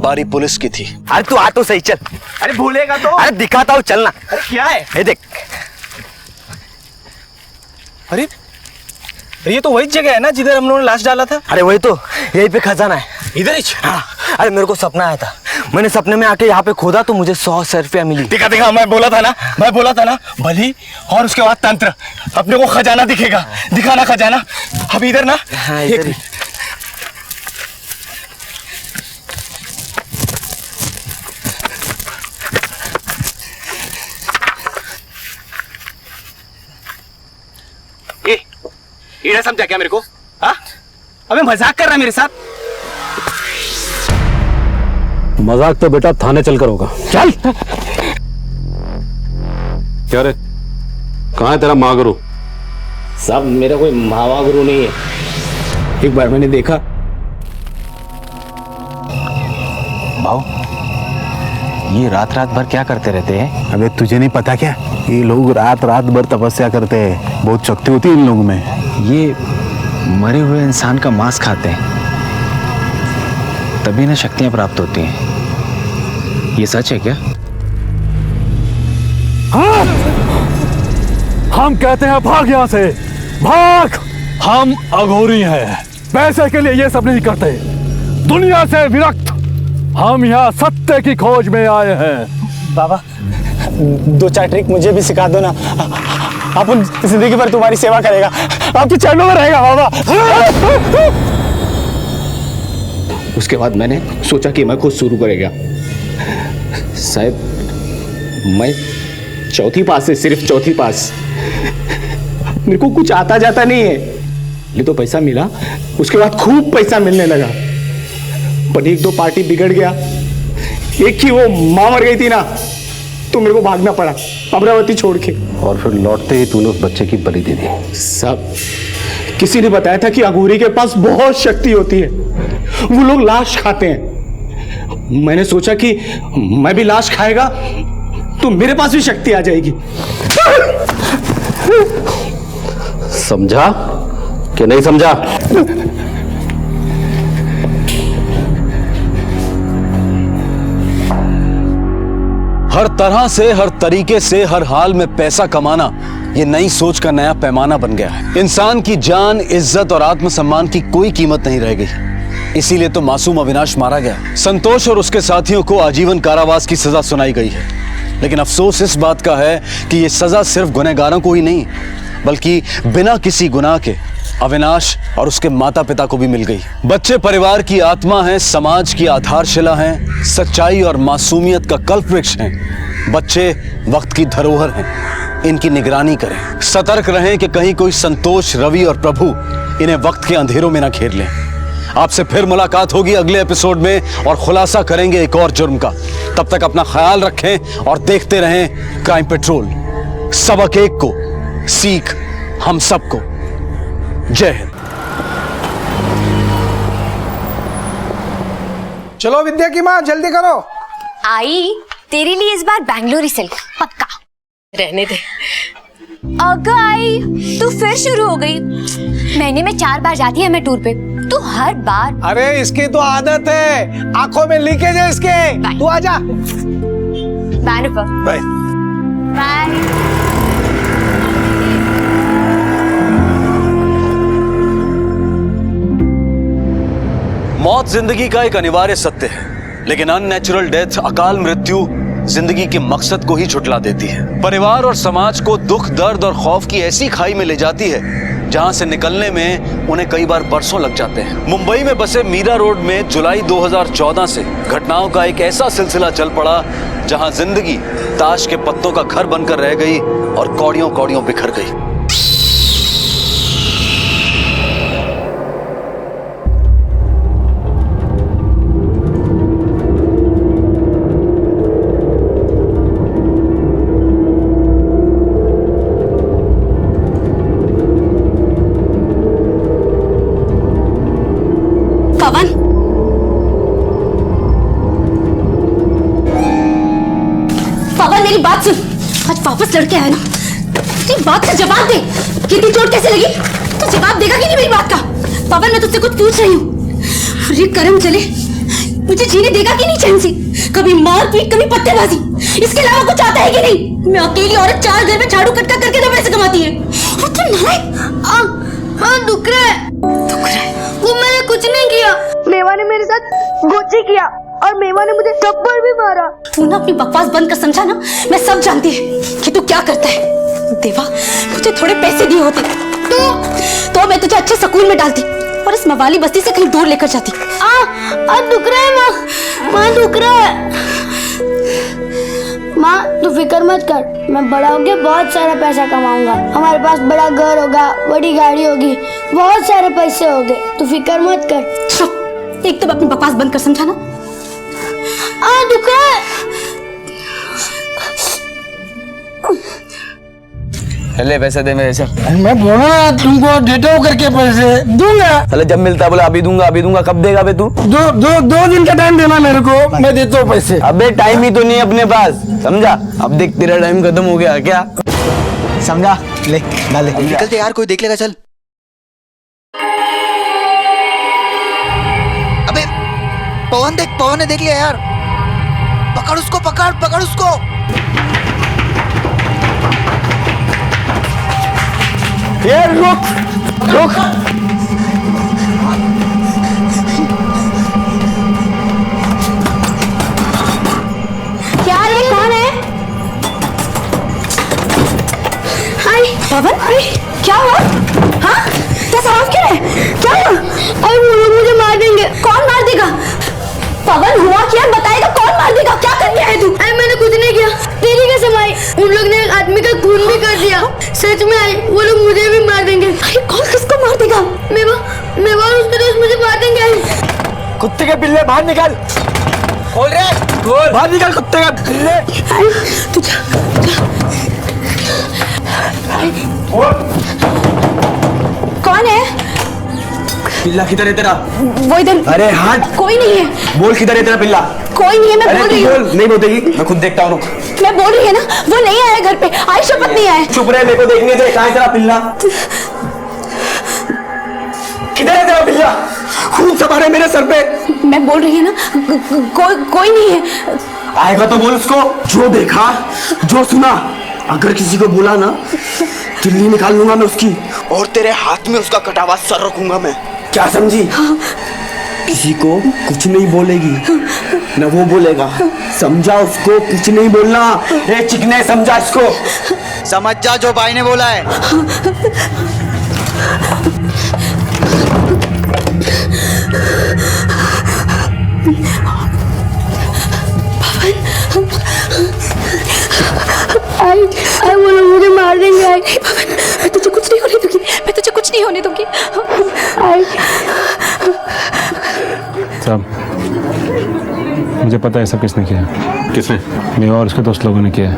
[SPEAKER 3] बारी पुलिस की थी।
[SPEAKER 21] अरे तू आ तो सही, चल।
[SPEAKER 20] अरे भूलेगा तो?
[SPEAKER 21] अरे दिखाता हूँ, चलना।
[SPEAKER 20] अरे क्या है?
[SPEAKER 21] ये देख।
[SPEAKER 20] अरे ये तो वही जगह है ना जिधर हम लोगों ने लाश डाला था।
[SPEAKER 21] अरे वही तो, यहीं पे खजाना है।
[SPEAKER 20] इधर ही?
[SPEAKER 21] हाँ। अरे मेरे को सपना आया था, मैंने सपने में आके यहाँ पे खोदा तो मुझे 100 रुपया मिली।
[SPEAKER 20] देखा देखा, मैं बोला था ना बलि और उसके बाद तंत्र। अपने को खजाना दिखेगा, दिखाना खजाना। अब इधर ना।
[SPEAKER 21] हाँ इधर ही।
[SPEAKER 20] ये समझा क्या मेरे को? हाँ? अबे मजाक कर रहा है मेरे साथ?
[SPEAKER 12] मजाक तो बेटा थाने चलकर होगा।
[SPEAKER 20] चल।
[SPEAKER 12] क्या रे, कहाँ है तेरा महागुरु?
[SPEAKER 20] साहब मेरा कोई महागुरु नहीं है। एक बार मैंने देखा।
[SPEAKER 14] भाऊ ये रात भर क्या करते रहते हैं? अबे तुझे नहीं पता क्या, ये लोग रात भर तपस्या करते हैं। बहुत शक्ति होती है इन लोगों में। ये मरे हुए इंसान का मांस खाते हैं, तभी ना शक्तियां प्राप्त होती हैं। ये सच है क्या?
[SPEAKER 19] हाँ! हम कहते हैं भाग यहां से, भाग। हम अघोरी हैं, पैसे के लिए ये सब नहीं करते। दुनिया से विरक्त हम यहाँ सत्य की खोज में आए हैं।
[SPEAKER 20] बाबा 2-4 ट्रिक मुझे भी सिखा दो ना। अपन जिंदगी भर तुम्हारी सेवा करेगा, आपके चरणों में रहेगा बाबा। उसके बाद मैंने सोचा कि मैं खुद शुरू करेगा। साहब मैं 4थी पास से, सिर्फ 4थी पास। मेरे को कुछ आता जाता नहीं है। ये तो पैसा मिला, उसके बाद खूब पैसा मिलने लगा। पर 1-2 पार्टी बिगड़ गया। एक ही वो मां मर गई थी ना, तो मेरे को भागना पड़ा अमरावती छोड़ के।
[SPEAKER 12] और फिर लौटते ही तूने उस बच्चे की बलि दे दी।
[SPEAKER 20] सब किसी ने बताया था कि अघोरी के पास बहुत शक्ति होती है, वो लोग लाश खाते हैं। मैंने सोचा कि मैं भी लाश खाएगा तो मेरे पास भी शक्ति आ जाएगी।
[SPEAKER 12] समझा कि नहीं समझा?
[SPEAKER 3] हर तरह से, हर तरीके से, हर हाल में पैसा कमाना ये नई सोच का नया पैमाना बन गया है। इंसान की जान, इज्जत और आत्मसम्मान की कोई कीमत नहीं रह गई। इसीलिए तो मासूम अविनाश मारा गया। संतोष और उसके साथियों को आजीवन कारावास की सजा सुनाई गई है। लेकिन अफसोस इस बात का है कि ये सजा सिर्फ गुनहगारों को ही नहीं, बल्कि बिना किसी गुनाह के अविनाश और उसके माता पिता को भी मिल गई। बच्चे परिवार की आत्मा हैं, समाज की आधारशिला हैं, सच्चाई और मासूमियत का कल्प वृक्ष हैं। बच्चे वक्त की धरोहर हैं। इनकी निगरानी करें। सतर्क रहें कि कहीं कोई संतोष, रवि और प्रभु इन्हें वक्त के अंधेरों में ना घेर लें। आपसे फिर मुलाकात होगी अगले एपिसोड में और खुलासा करेंगे एक और जुर्म का। तब तक अपना ख्याल रखें और देखते रहें क्राइम पेट्रोल। सबक एक को, सीख हम सबको। जय हिंद।
[SPEAKER 1] चलो विद्या की माँ, जल्दी करो।
[SPEAKER 10] आई, तेरे लिए इस बार बेंगलोर सिल्क पक्का। रहने दे। अगर आई तू फिर शुरू हो गई। महीने में 4 बार जाती है मैं टूर पे, तू हर बार।
[SPEAKER 1] अरे इसकी तो आदत है, आंखों में लीकेज है इसके। तू आजा।
[SPEAKER 10] Bye
[SPEAKER 1] bye
[SPEAKER 10] bye.
[SPEAKER 3] मौत जिंदगी का एक अनिवार्य सत्य है, लेकिन अननेचुरल डेथ, अकाल मृत्यु जिंदगी के मकसद को ही झुठला देती है। परिवार और समाज को दुख, दर्द और खौफ की ऐसी खाई में ले जाती है जहां से निकलने में उन्हें कई बार बरसों लग जाते हैं। मुंबई में बसे मीरा रोड में जुलाई 2014 से घटनाओं का एक ऐसा सिलसिला चल पड़ा जहां जिंदगी ताश के पत्तों का घर बनकर रह गई और कौड़ियों कौड़ियों बिखर गई।
[SPEAKER 10] पवन, पवन मेरी बात सुन। आज वापस लड़के आए ना, तेरी बात का जवाब दे। कितनी चोट कैसे लगी? तो जवाब देगा कि नहीं मेरी बात का? पवन, मैं तुझसे कुछ पूछ रही हूँ। अरे करम चले, मुझे जीने देगा कि नहीं चैन से? कभी मारपीट, कभी पत्तेबाजी, इसके अलावा कुछ आता है कि नहीं? मैं अकेली औरत 4 घर में झाड़ू कटका करके 2 पैसे कमाती है। और तू नालायक।
[SPEAKER 2] दुख रहा है। वो मैंने कुछ नहीं किया। मेवा ने मेरे साथ गोची किया और मेवा ने मुझे थप्पड़ भी मारा।
[SPEAKER 10] तू ना अपनी बकवास बंद कर, समझा ना? मैं सब जानती है कि तू क्या करता है। देवा, मुझे थोड़े पैसे दिए होते तो मैं तुझे अच्छे स्कूल में डालती और इस मवाली बस्ती से कहीं दूर लेकर जाती।
[SPEAKER 2] दुख रहा है माँ, दुख रहा है। माँ तू फिक्र मत कर, मैं बड़ा होके बहुत सारा पैसा कमाऊंगा। हमारे पास बड़ा घर होगा, बड़ी गाड़ी होगी, बहुत सारे पैसे होंगे। तू फिक्र मत कर।
[SPEAKER 10] एक तो अपनी बकवास बंद कर, समझा ना?
[SPEAKER 2] दुख रहा है।
[SPEAKER 20] ले पैसे दे मेरे से।
[SPEAKER 1] मैं बोला तुमको देता हूँ करके पैसे दूंगा।
[SPEAKER 20] अरे जब मिलता बोला अभी दूंगा। कब देगा बे तू?
[SPEAKER 1] दो दिन का टाइम देना मेरे को, मैं देता हूँ पैसे।
[SPEAKER 20] अबे टाइम ही तो नहीं अपने पास, समझा? अब देख तेरा टाइम खत्म हो गया क्या?
[SPEAKER 5] समझा? ले डाले। निकलते यार, कोई देख लेगा। चल। अबे पवन देख, पवन ने देख लिया यार। पकड़ उसको, पकड़ उसको।
[SPEAKER 1] ये रुक।
[SPEAKER 10] क्या रे, कौन है? हाय पवन, क्या हुआ? हाँ, क्या सवाल क्यों है? क्या हुआ?
[SPEAKER 2] अरे वो लोग मुझे मार देंगे।
[SPEAKER 10] कौन मार देगा? पवन, हुआ क्या? बताएगा कौन मार देगा? क्या कर लिया है तू?
[SPEAKER 2] अरे मैंने कुछ नहीं किया। तेरी कसम आई, उन लोग ने एक आदमी का खून भी कर दिया। सच में आई, वो लोग मुझे भी मार देंगे।
[SPEAKER 10] अरे कौन किसको मार देगा?
[SPEAKER 2] मेवा और उसके दोस्त मुझे मार देंगे।
[SPEAKER 1] कुत्ते के पिल्ले बाहर निकल। खोल रे, खोल। बाहर निकल कुत्ते का पिल्ले।
[SPEAKER 10] तू जा। कौन है?
[SPEAKER 20] पिल्ला किधर है तेरा?
[SPEAKER 10] वो इधर।
[SPEAKER 20] अरे हट।
[SPEAKER 10] कोई नहीं है।
[SPEAKER 20] बोल किधर है तेरा पिल्ला?
[SPEAKER 10] कोई नहीं है, मैं बोल रही हूँ।
[SPEAKER 20] नहीं बोलेगी, मैं खुद देखता हूँ।
[SPEAKER 10] मैं बोल रही है ना, वो नहीं आया घर पे। आई शपथ नहीं आया।
[SPEAKER 20] चुप रहे, मेरे को देखने दे। कहाँ है तेरा पिल्ला? किधर है तेरा पिल्ला? खून सवार है मेरे सर पे।
[SPEAKER 10] मैं बोल रही है ना, कोई नहीं है।
[SPEAKER 20] आएगा तो बोल उसको। जो देखा, जो सुना, अगर किसी को बोला ना, तिल्ली निकाल लूंगा मैं उसकी, और तेरे हाथ में उसका कटा हुआ सर रखूंगा मैं। क्या समझी? किसी को कुछ नहीं बोलेगी, न वो बोलेगा। समझा? उसको कुछ नहीं बोलना। ए चिकने, समझा इसको?
[SPEAKER 5] समझ जा जो भाई ने बोला है।
[SPEAKER 2] आई वो लोग मुझे मार देंगे। आई
[SPEAKER 10] मैं तुझे कुछ नहीं होने दूंगी, मैं तुझे कुछ नहीं होने दूंगी।
[SPEAKER 2] आई
[SPEAKER 12] साहब, मुझे पता है सब किसने किया।
[SPEAKER 9] किसने?
[SPEAKER 12] मेवा और उसके दोस्त लोगों ने किया है।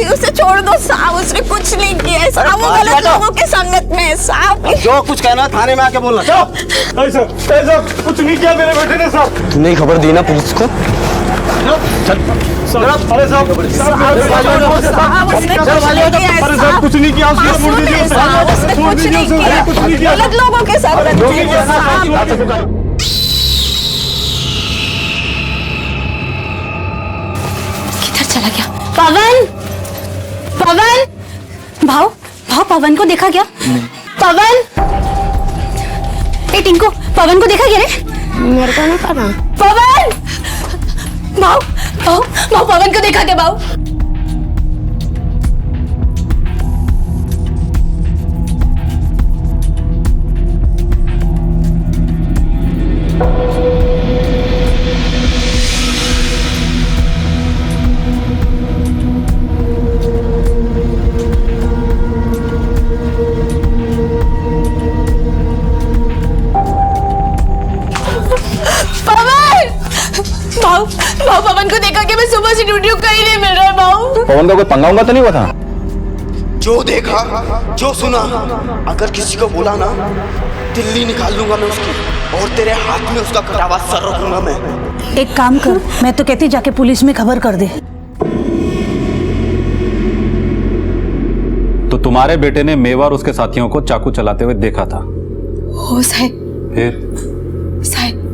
[SPEAKER 6] उसे छोड़ दो साहब, उसने कुछ नहीं किया है साहब, वो गलत लोगों के संगत में है साहब।
[SPEAKER 21] जो कुछ कहना थाने में आके बोलना।
[SPEAKER 7] साहब कुछ नहीं किया मेरे बेटे ने साहब।
[SPEAKER 21] तूने खबर दी ना पुलिस को?
[SPEAKER 7] चल अरे साहब कुछ नहीं किया,
[SPEAKER 6] गलत लोगों के साथ।
[SPEAKER 10] चला गया पवन। पवन भाव भाव पवन को देखा क्या? पवन ए टिंको, पवन को देखा क्या रे?
[SPEAKER 2] मेरे को नहीं पता।
[SPEAKER 10] पवन भाव भाव भाव पवन को देखा क्या भाव? भाव पवन को देखा कि मैं सुबह से ड्यूटी कहीं नहीं मिल रहा भाव।
[SPEAKER 17] पवन का कोई पंगा उंगा तो नहीं हुआ था?
[SPEAKER 21] जो देखा जो सुना, अगर किसी को बोला ना दिल्ली निकाल लूंगा मैं उसकी, और तेरे हाथ में उसका कटा हुआ सर रखूंगा मैं।
[SPEAKER 11] एक काम कर, मैं तो कहती जाके पुलिस में खबर कर दे।
[SPEAKER 15] तो तुम्हारे बेटे ने मेवा और उसके साथियों को चाकू चलाते हुए देखा था?
[SPEAKER 10] हो साहब।
[SPEAKER 15] फिर?
[SPEAKER 10] साहब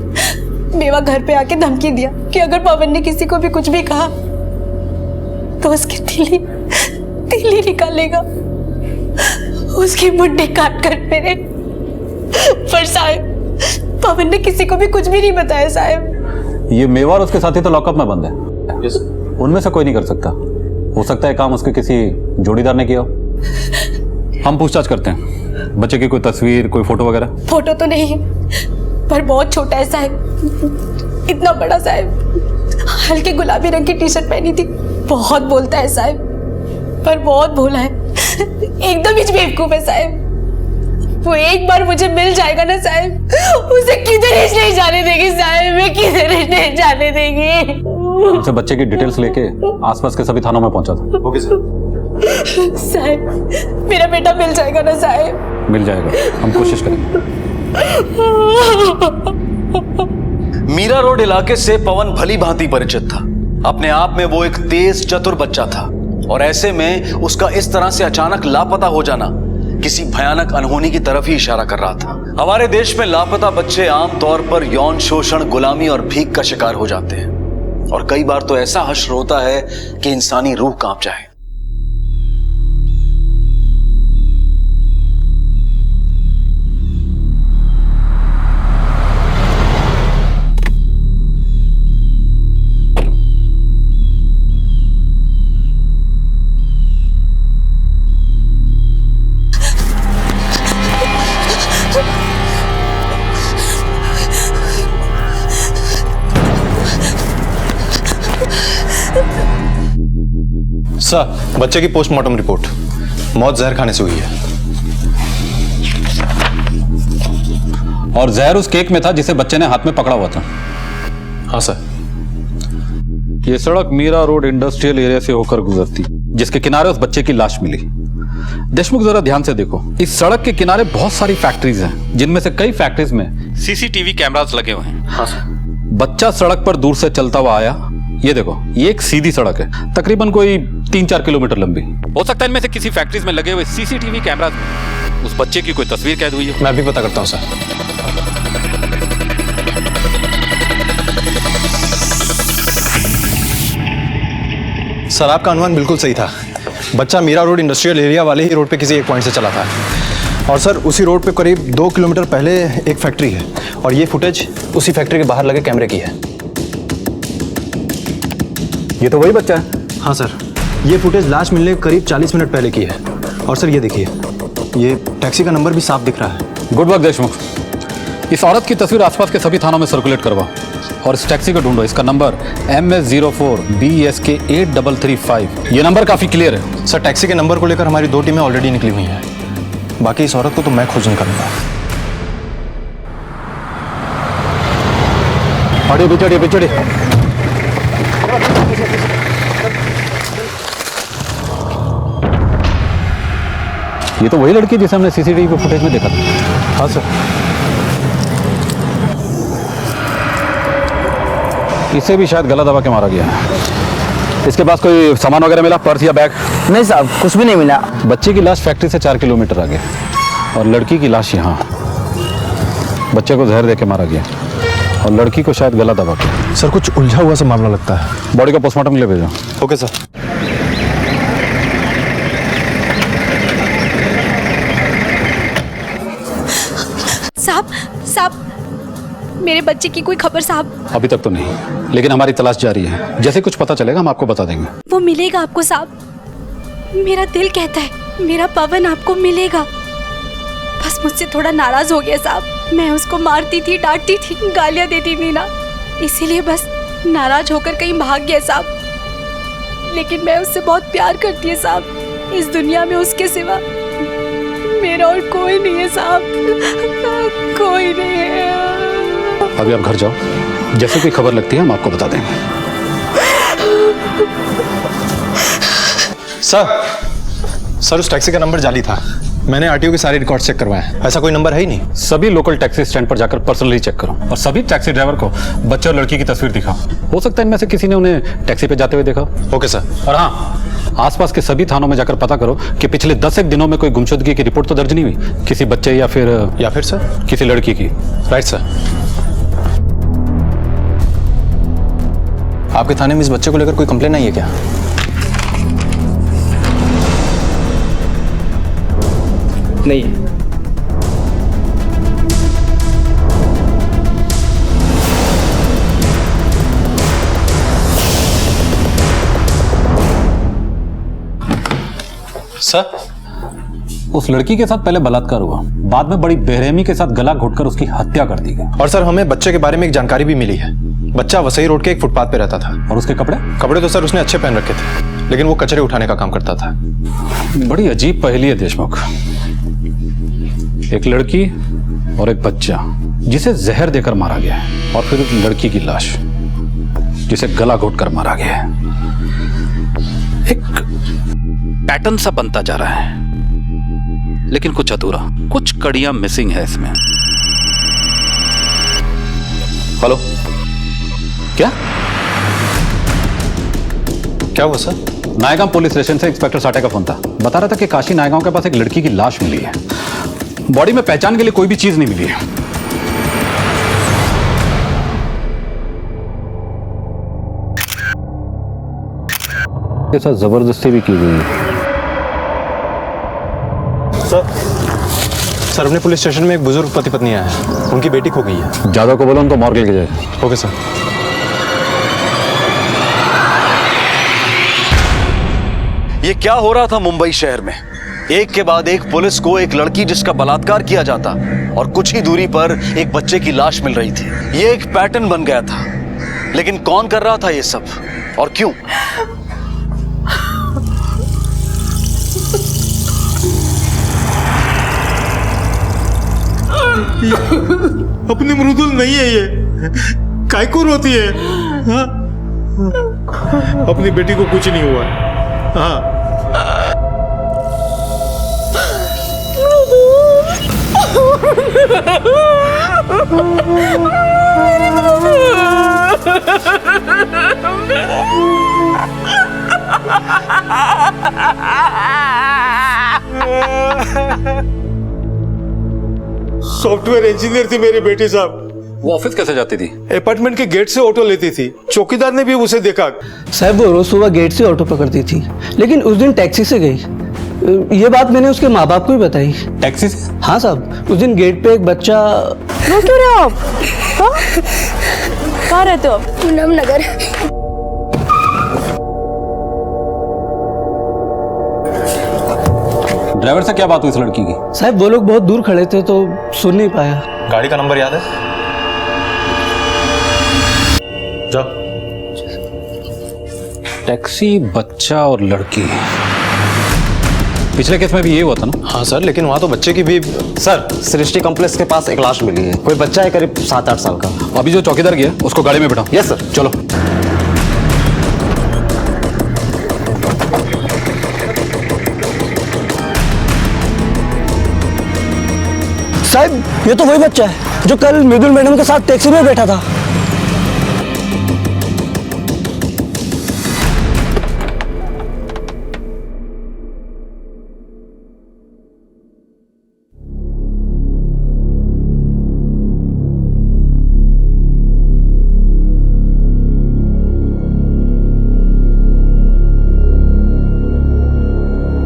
[SPEAKER 10] मेवा घर पे आके धमकी दिया कि अगर पवन ने किसी को भी कुछ भी कहा तो उसकी तिल्ली निकालेगा, उसकी मुंडी काट कर मेरे। पर साहब पवन ने किसी को भी कुछ भी नहीं बताया साहब।
[SPEAKER 15] ये मेवा और उसके साथी तो लॉकअप में बंद है, उनमें से कोई नहीं कर सकता। हो सकता है काम उसके किसी जोड़ीदार ने किया हो। हम पूछताछ करते हैं। बच्चे की कोई तस्वीर, कोई फोटो वगैरह?
[SPEAKER 10] फोटो तो नहीं है, पर बहुत छोटा है साहब, इतना बड़ा साहब। हल्के गुलाबी रंग की टी शर्ट पहनी थी। बहुत बोलता है साहब, पर बहुत भोला है, एकदम ही बेवकूफ है साहब। वो एक बार मुझे मिल जाएगा ना साहब, उसे किधर नहीं जाने देगी साहब, मैं किधर नहीं जाने देगी।
[SPEAKER 15] उनसे बच्चे की डिटेल्स लेके आसपास के सभी थानों में पहुंचा था। Okay sir.
[SPEAKER 10] साहब मेरा बेटा मिल जाएगा ना साहब?
[SPEAKER 15] मिल जाएगा, हम कोशिश करेंगे।
[SPEAKER 3] मीरा रोड इलाके से पवन भली भांति परिचित था। अपने आप में वो एक तेज चतुर बच्चा था, और ऐसे में उसका इस तरह से अचानक लापता हो जाना किसी भयानक अनहोनी की तरफ ही इशारा कर रहा था। हमारे देश में लापता बच्चे आमतौर पर यौन शोषण, गुलामी और भीख का शिकार हो जाते हैं, और कई बार तो ऐसा हश्र होता है कि इंसानी रूह कांप जाए।
[SPEAKER 13] सर, बच्चे की पोस्टमार्टम रिपोर्ट, मौत जहर खाने से हुई है।
[SPEAKER 15] और जहर उस केक में था जिसे बच्चे ने हाथ में पकड़ा हुआ था?
[SPEAKER 13] हाँ सर।
[SPEAKER 15] यह सड़क मीरा रोड इंडस्ट्रियल एरिया से होकर गुजरती, जिसके किनारे उस बच्चे की लाश मिली। देशमुख जरा ध्यान से देखो, इस सड़क के किनारे बहुत सारी फैक्ट्रीज हैं, जिनमें से कई फैक्ट्रीज में सीसीटीवी कैमरास लगे हुए हैं। हाँ सर। बच्चा सड़क पर दूर से चलता हुआ आया। ये देखो, ये एक सीधी सड़क है, तकरीबन कोई 3-4 किलोमीटर लंबी। हो सकता है इनमें से किसी फैक्ट्रीज में लगे हुए सीसीटीवी कैमरास में उस बच्चे की कोई तस्वीर कैद हुई है।
[SPEAKER 13] मैं भी पता करता हूँ सर। सर, आपका अनुमान बिल्कुल सही था। बच्चा मीरा रोड इंडस्ट्रियल एरिया वाले ही रोड पे किसी एक पॉइंट से चला था, और सर उसी रोड पे करीब 2 किलोमीटर पहले एक फैक्ट्री है, और ये फुटेज उसी फैक्ट्री के बाहर लगे कैमरे की है।
[SPEAKER 17] ये तो वही बच्चा है।
[SPEAKER 13] हाँ सर, ये फुटेज लाश मिलने के करीब 40 मिनट पहले की है। और सर ये देखिए, ये टैक्सी का नंबर भी साफ दिख रहा है।
[SPEAKER 15] Good work Deshmukh. इस औरत की तस्वीर आसपास के सभी थानों में सर्कुलेट करवा, और इस टैक्सी को ढूंढो। इसका नंबर MS04BSK8335। ये नंबर काफी क्लियर है।
[SPEAKER 13] सर टैक्सी के नंबर को लेकर हमारी 2 टीमें ऑलरेडी निकली हुई हैं। बाकी इस औरत को तो मैं खोज निकालूंगा।
[SPEAKER 15] चढ़िए चढ़िए चढ़िए। ये तो वही लड़की जिसे हमने सीसीटीवी पे फुटेज में देखा था।
[SPEAKER 12] हाँ सर।
[SPEAKER 15] इसे भी शायद गला दबा के मारा गया है। इसके पास कोई सामान वगैरह मिला, पर्स या बैग?
[SPEAKER 5] नहीं साहब, कुछ भी नहीं मिला।
[SPEAKER 15] बच्चे की लाश फैक्ट्री से 4 किलोमीटर आगे और लड़की की लाश यहाँ। बच्चे को जहर देके मारा गया और लड़की को शायद गला दबा के।
[SPEAKER 13] सर कुछ उलझा हुआ सा मामला लगता है।
[SPEAKER 15] बॉडी का पोस्टमार्टम के लिए भेजो।
[SPEAKER 13] Okay sir.
[SPEAKER 10] साहब मेरे बच्चे की कोई खबर साहब?
[SPEAKER 15] अभी तक तो नहीं, लेकिन हमारी तलाश जारी है। जैसे कुछ पता चलेगा हम आपको बता देंगे।
[SPEAKER 10] वो मिलेगा आपको साहब, मेरा दिल कहता है मेरा पवन आपको मिलेगा। बस मुझसे थोड़ा नाराज हो गया साहब। मैं उसको मारती थी, डांटती थी, गालियां देती थी ना, इसीलिए बस नाराज होकर कहीं भाग गया साहब। लेकिन मैं उससे बहुत प्यार करती है साहब। इस दुनिया में उसके सिवा मेरा और कोई नहीं है साहब, कोई नहीं है।
[SPEAKER 15] अभी आप घर जाओ, जैसे कोई खबर लगती है हम आपको बता देंगे।
[SPEAKER 13] सर उस टैक्सी का नंबर जाली था। मैंने आरटीओ के सारे रिकॉर्ड चेक करवाए हैं। ऐसा कोई नंबर है ही नहीं।
[SPEAKER 15] सभी लोकल टैक्सी स्टैंड पर जाकर पर्सनली चेक करो और सभी टैक्सी ड्राइवर को बच्चे और लड़की की तस्वीर दिखाओ। हो सकता है इनमें से किसी ने उन्हें टैक्सी पे जाते हुए देखा।
[SPEAKER 13] Okay sir.
[SPEAKER 15] और हाँ, आसपास के सभी थानों में जाकर पता करो कि पिछले 10 एक दिनों में कोई गुमशुदगी की रिपोर्ट तो दर्ज नहीं हुई किसी बच्चे या फिर
[SPEAKER 13] सर
[SPEAKER 15] किसी लड़की की।
[SPEAKER 13] Right sir. आपके थाने में इस बच्चे को लेकर कोई कंप्लेन आई है क्या?
[SPEAKER 5] नहीं।
[SPEAKER 13] सर
[SPEAKER 15] उस लड़की के साथ पहले बलात्कार हुआ, बाद में बड़ी बेरहमी के साथ गला घोटकर उसकी हत्या कर दी गई।
[SPEAKER 13] और सर हमें बच्चे के बारे में एक जानकारी भी मिली है। बच्चा वसई रोड के एक फुटपाथ पे रहता था।
[SPEAKER 15] और उसके कपड़े
[SPEAKER 13] तो सर उसने अच्छे पहन रखे थे, लेकिन वो कचरे उठाने का काम करता था।
[SPEAKER 15] बड़ी अजीब पहेली है देशमुख। एक लड़की और एक बच्चा जिसे जहर देकर मारा गया है, और फिर उस लड़की की लाश जिसे गला घोटकर मारा गया है। एक पैटर्न सा बनता जा रहा है, लेकिन कुछ अधूरा, कुछ कड़ियां मिसिंग है इसमें। हेलो, क्या
[SPEAKER 13] हुआ सर?
[SPEAKER 15] नायगांव पुलिस स्टेशन से इंस्पेक्टर साठे का फोन था। बता रहा था कि काशी नायगांव के पास एक लड़की की लाश मिली है। बॉडी में पहचान के लिए कोई भी चीज नहीं मिली है। के साथ जबरदस्ती भी की गई है।
[SPEAKER 13] सर अपने पुलिस स्टेशन में एक बुजुर्ग पति पत्नी आए हैं, उनकी बेटी खो गई है।
[SPEAKER 15] ज्यादा को बोलो उनको मॉर्ग लेके जाए।
[SPEAKER 13] Okay sir.
[SPEAKER 3] ये क्या हो रहा था मुंबई शहर में? एक के बाद एक पुलिस को एक लड़की जिसका बलात्कार किया जाता और कुछ ही दूरी पर एक बच्चे की लाश मिल रही थी। ये एक पैटर्न बन गया था, लेकिन कौन कर रहा था ये सब और क्यों?
[SPEAKER 7] अपनी मृदुल नहीं है ये, काय को रोती है? हाँ? अपनी बेटी को कुछ नहीं हुआ। हाँ। सॉफ्टवेयर इंजीनियर थी मेरी बेटी साहब।
[SPEAKER 15] वो ऑफिस कैसे जाती थी?
[SPEAKER 7] अपार्टमेंट के गेट से ऑटो लेती थी। चौकीदार ने भी उसे देखा।
[SPEAKER 5] साहब वो रोज सुबह गेट से ऑटो पकड़ती थी, लेकिन उस दिन टैक्सी से गई। ये बात मैंने उसके माँ बाप को भी बताई।
[SPEAKER 15] टैक्सी से?
[SPEAKER 5] हाँ साहब, उस दिन गेट पे एक बच्चा।
[SPEAKER 6] वो क्यों रहे हो आप? कहाँ रहते हो आप?
[SPEAKER 2] पूनम नगर।
[SPEAKER 15] ड्राइवर से क्या बात हुई इस लड़की की?
[SPEAKER 5] साहब वो लोग बहुत दूर खड़े थे तो सुन नहीं पाया।
[SPEAKER 13] गाड़ी का नंबर याद है?
[SPEAKER 18] जाओ।
[SPEAKER 15] टैक्सी, बच्चा और लड़की, पिछले केस में भी ये हुआ था ना?
[SPEAKER 13] हाँ सर, लेकिन वहाँ तो बच्चे की भी।
[SPEAKER 14] सर, सृष्टि कॉम्प्लेक्स के पास एक लाश मिली है, कोई बच्चा है करीब 7-8 साल का।
[SPEAKER 15] अभी जो चौकीदार गया उसको गाड़ी में बिठाओ।
[SPEAKER 14] Yes sir.
[SPEAKER 15] चलो।
[SPEAKER 1] साहब, ये तो वही बच्चा है जो कल मृदुल मैडम के साथ टैक्सी में बैठा था।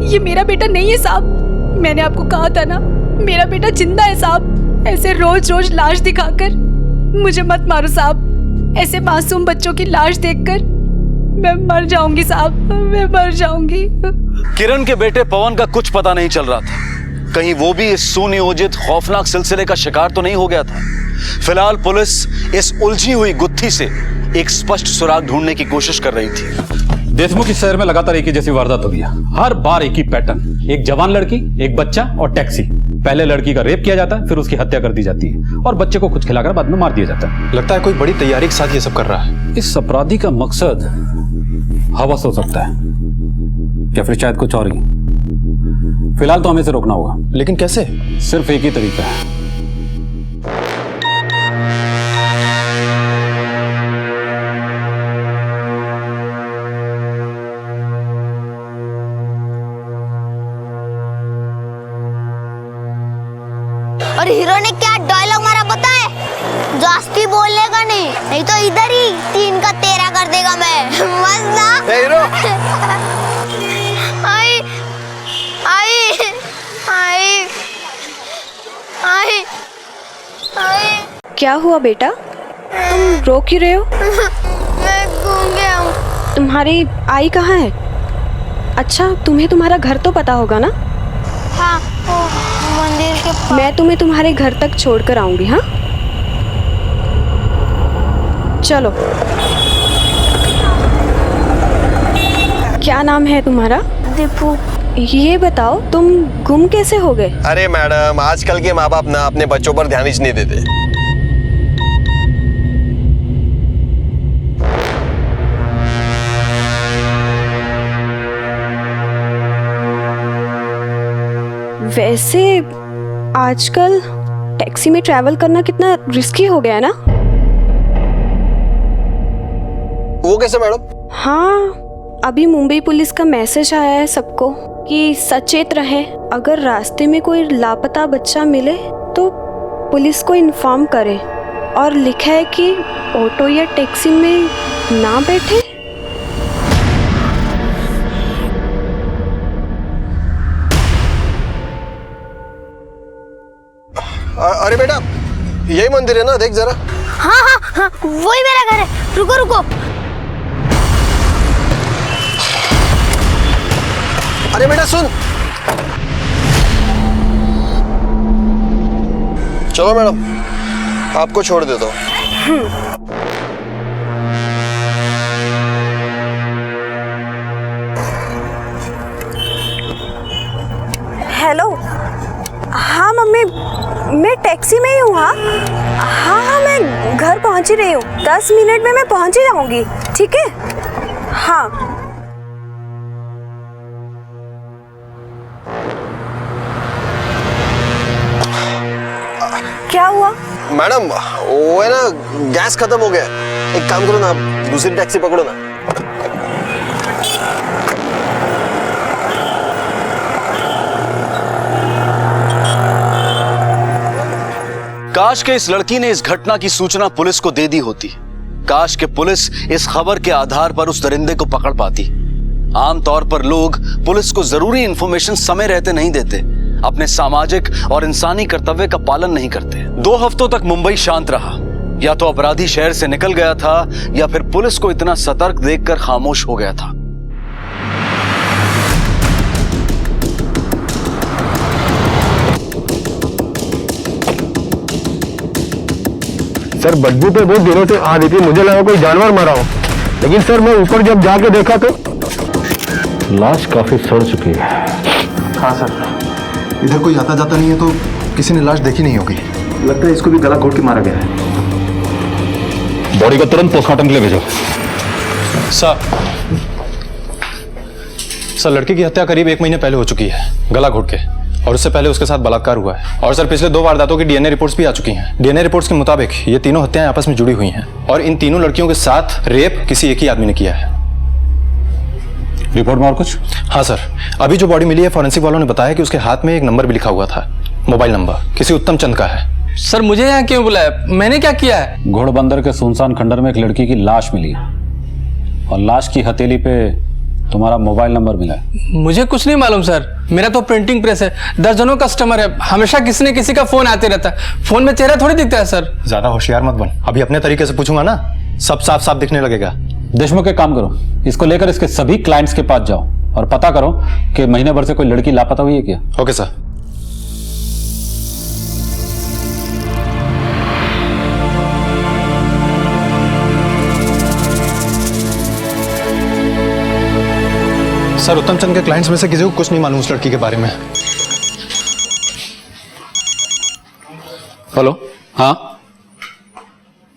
[SPEAKER 10] ये मेरा बेटा नहीं है साहब, मैंने आपको कहा था ना, मेरा बेटा जिंदा है साहब। ऐसे रोज रोज लाश दिखाकर मुझे मत मारो साहब। ऐसे मासूम बच्चों की लाश देखकर मैं मर जाऊंगी साहब, मैं मर जाऊंगी।
[SPEAKER 3] किरण के बेटे पवन का कुछ पता नहीं चल रहा था, कहीं वो भी इस सुनियोजित खौफनाक सिलसिले का शिकार तो नहीं हो गया था। फिलहाल पुलिस इस उलझी हुई गुत्थी से एक स्पष्ट सुराग ढूंढने की कोशिश कर रही थी।
[SPEAKER 15] देशमुख इस शहर में लगातार एक ही जैसी वारदात हो गया, हर बार एक ही पैटर्न, एक जवान लड़की, एक बच्चा और टैक्सी। पहले लड़की का रेप किया जाता है, फिर उसकी हत्या कर दी जाती है और बच्चे को कुछ खिलाकर बाद में मार दिया जाता है।
[SPEAKER 13] लगता है कोई बड़ी तैयारी के साथ ये सब कर रहा है।
[SPEAKER 15] इस अपराधी का मकसद हवस हो सकता है या फिर शायद कुछ और ही। फिलहाल तो हमें इसे रोकना होगा।
[SPEAKER 13] लेकिन कैसे?
[SPEAKER 15] सिर्फ एक ही तरीका है।
[SPEAKER 2] और हीरो ने क्या डायलॉग मारा पता है? जास्ती बोलेगा नहीं तो इधर ही 3 का 13 कर देगा मैं। मस्त ना?
[SPEAKER 14] हीरो।
[SPEAKER 2] आई आई आई आई आई।
[SPEAKER 8] क्या हुआ बेटा, तुम रो क्यों रहे हो?
[SPEAKER 2] मैं घूम गया हूँ।
[SPEAKER 8] तुम्हारी आई कहाँ है? अच्छा, तुम्हें तुम्हारा घर तो पता होगा ना?
[SPEAKER 2] हाँ, मंदिर के पास।
[SPEAKER 8] मैं तुम्हें तुम्हारे घर तक छोड़कर आऊंगी। हाँ, चलो। क्या नाम है तुम्हारा?
[SPEAKER 2] दीपू।
[SPEAKER 8] ये बताओ, तुम गुम कैसे हो गए?
[SPEAKER 14] अरे मैडम, आजकल के माँ बाप ना अपने बच्चों पर ध्यान ही नहीं देते।
[SPEAKER 8] वैसे आजकल टैक्सी में ट्रैवल करना कितना रिस्की हो गया है ना?
[SPEAKER 14] वो कैसे मैडम?
[SPEAKER 8] हाँ, अभी मुंबई पुलिस का मैसेज आया है सबको कि सचेत रहे, अगर रास्ते में कोई लापता बच्चा मिले तो पुलिस को इन्फॉर्म करे। और लिखा है कि ऑटो या टैक्सी में ना बैठे।
[SPEAKER 14] अरे बेटा, यही मंदिर है ना, देख जरा।
[SPEAKER 2] हाँ हाँ हाँ, वही मेरा घर है। रुको रुको।
[SPEAKER 14] अरे बेटा सुन। चलो मैडम, आपको छोड़ देता हूँ।
[SPEAKER 8] हेलो। हाँ मम्मी, मैं टैक्सी में ही हूँ। हाँ हाँ हाँ, मैं घर पहुँच ही रही हूँ। 10 मिनट में मैं पहुँच ही जाऊँगी, ठीक है? हाँ। क्या हुआ?
[SPEAKER 14] मैडम, वो है ना, गैस खत्म हो गया। एक काम करो ना, आप दूसरी टैक्सी पकड़ो ना।
[SPEAKER 3] काश के इस लड़की ने इस घटना की सूचना पुलिस को दे दी होती। काश के पुलिस इस खबर के आधार पर उस दरिंदे को पकड़ पाती। आमतौर पर लोग पुलिस को जरूरी इंफॉर्मेशन समय रहते नहीं देते, अपने सामाजिक और इंसानी कर्तव्य का पालन नहीं करते। 2 हफ्तों तक मुंबई शांत रहा। या तो अपराधी शहर से निकल गया था या फिर पुलिस को इतना सतर्क देखकर खामोश हो गया था।
[SPEAKER 14] सर बदबू पे बहुत दिनों से आ रही थी, मुझे लगा कोई जानवर मरा हो, लेकिन सर मैं ऊपर जब जाके देखा तो
[SPEAKER 12] लाश काफी सड़ चुकी है।
[SPEAKER 13] हाँ सर, इधर कोई आता जाता नहीं है तो किसी ने लाश देखी नहीं होगी। लगता है इसको भी गला घोट के मारा गया है।
[SPEAKER 12] बॉडी को तुरंत पोस्टमार्टम के लिए भेजो।
[SPEAKER 13] सर लड़के की हत्या करीब 1 महीने पहले हो चुकी है, गला घोट के, और उससे पहले उसके साथ बलात्कार हुआ है। और सर पिछले 2 वारदातों की डीएनए रिपोर्ट्स भी आ चुकी हैं। डीएनए रिपोर्ट्स के मुताबिक ये तीनों हत्याएं आपस में जुड़ी हुई हैं और इन तीनों लड़कियों के साथ रेप किसी एक ही आदमी ने किया है।
[SPEAKER 12] रिपोर्ट में और कुछ?
[SPEAKER 13] हाँ सर, अभी जो बॉडी मिली है फॉरेंसिक वालों ने बताया कि उसके हाथ में एक नंबर भी लिखा हुआ था, मोबाइल नंबर किसी उत्तम चंद का है।
[SPEAKER 4] सर मुझे यहाँ क्यों बुलाया? मैंने क्या किया है?
[SPEAKER 12] घोड़बंदर के सुनसान खंडर में एक लड़की की लाश मिली और लाश की हथेली पे तुम्हारा मोबाइल नंबर मिला है।
[SPEAKER 4] मुझे कुछ नहीं मालूम सर, मेरा तो प्रिंटिंग प्रेस है, दर्जनों कस्टमर है, हमेशा किसी न किसी का फोन आते रहता है। फोन में चेहरा थोड़ी दिखता है सर।
[SPEAKER 13] ज्यादा होशियार मत बन, अभी अपने तरीके से पूछूंगा ना सब साफ साफ दिखने लगेगा।
[SPEAKER 12] देशमुख एक काम करो, इसको लेकर इसके सभी क्लाइंट्स के पास जाओ और पता करो कि महीने भर से कोई लड़की लापता हुई है क्या।
[SPEAKER 13] Okay sir. सर उत्तम चंद के क्लाइंट्स में से किसी को कुछ नहीं मालूम उस लड़की के बारे में।
[SPEAKER 12] हेलो, हाँ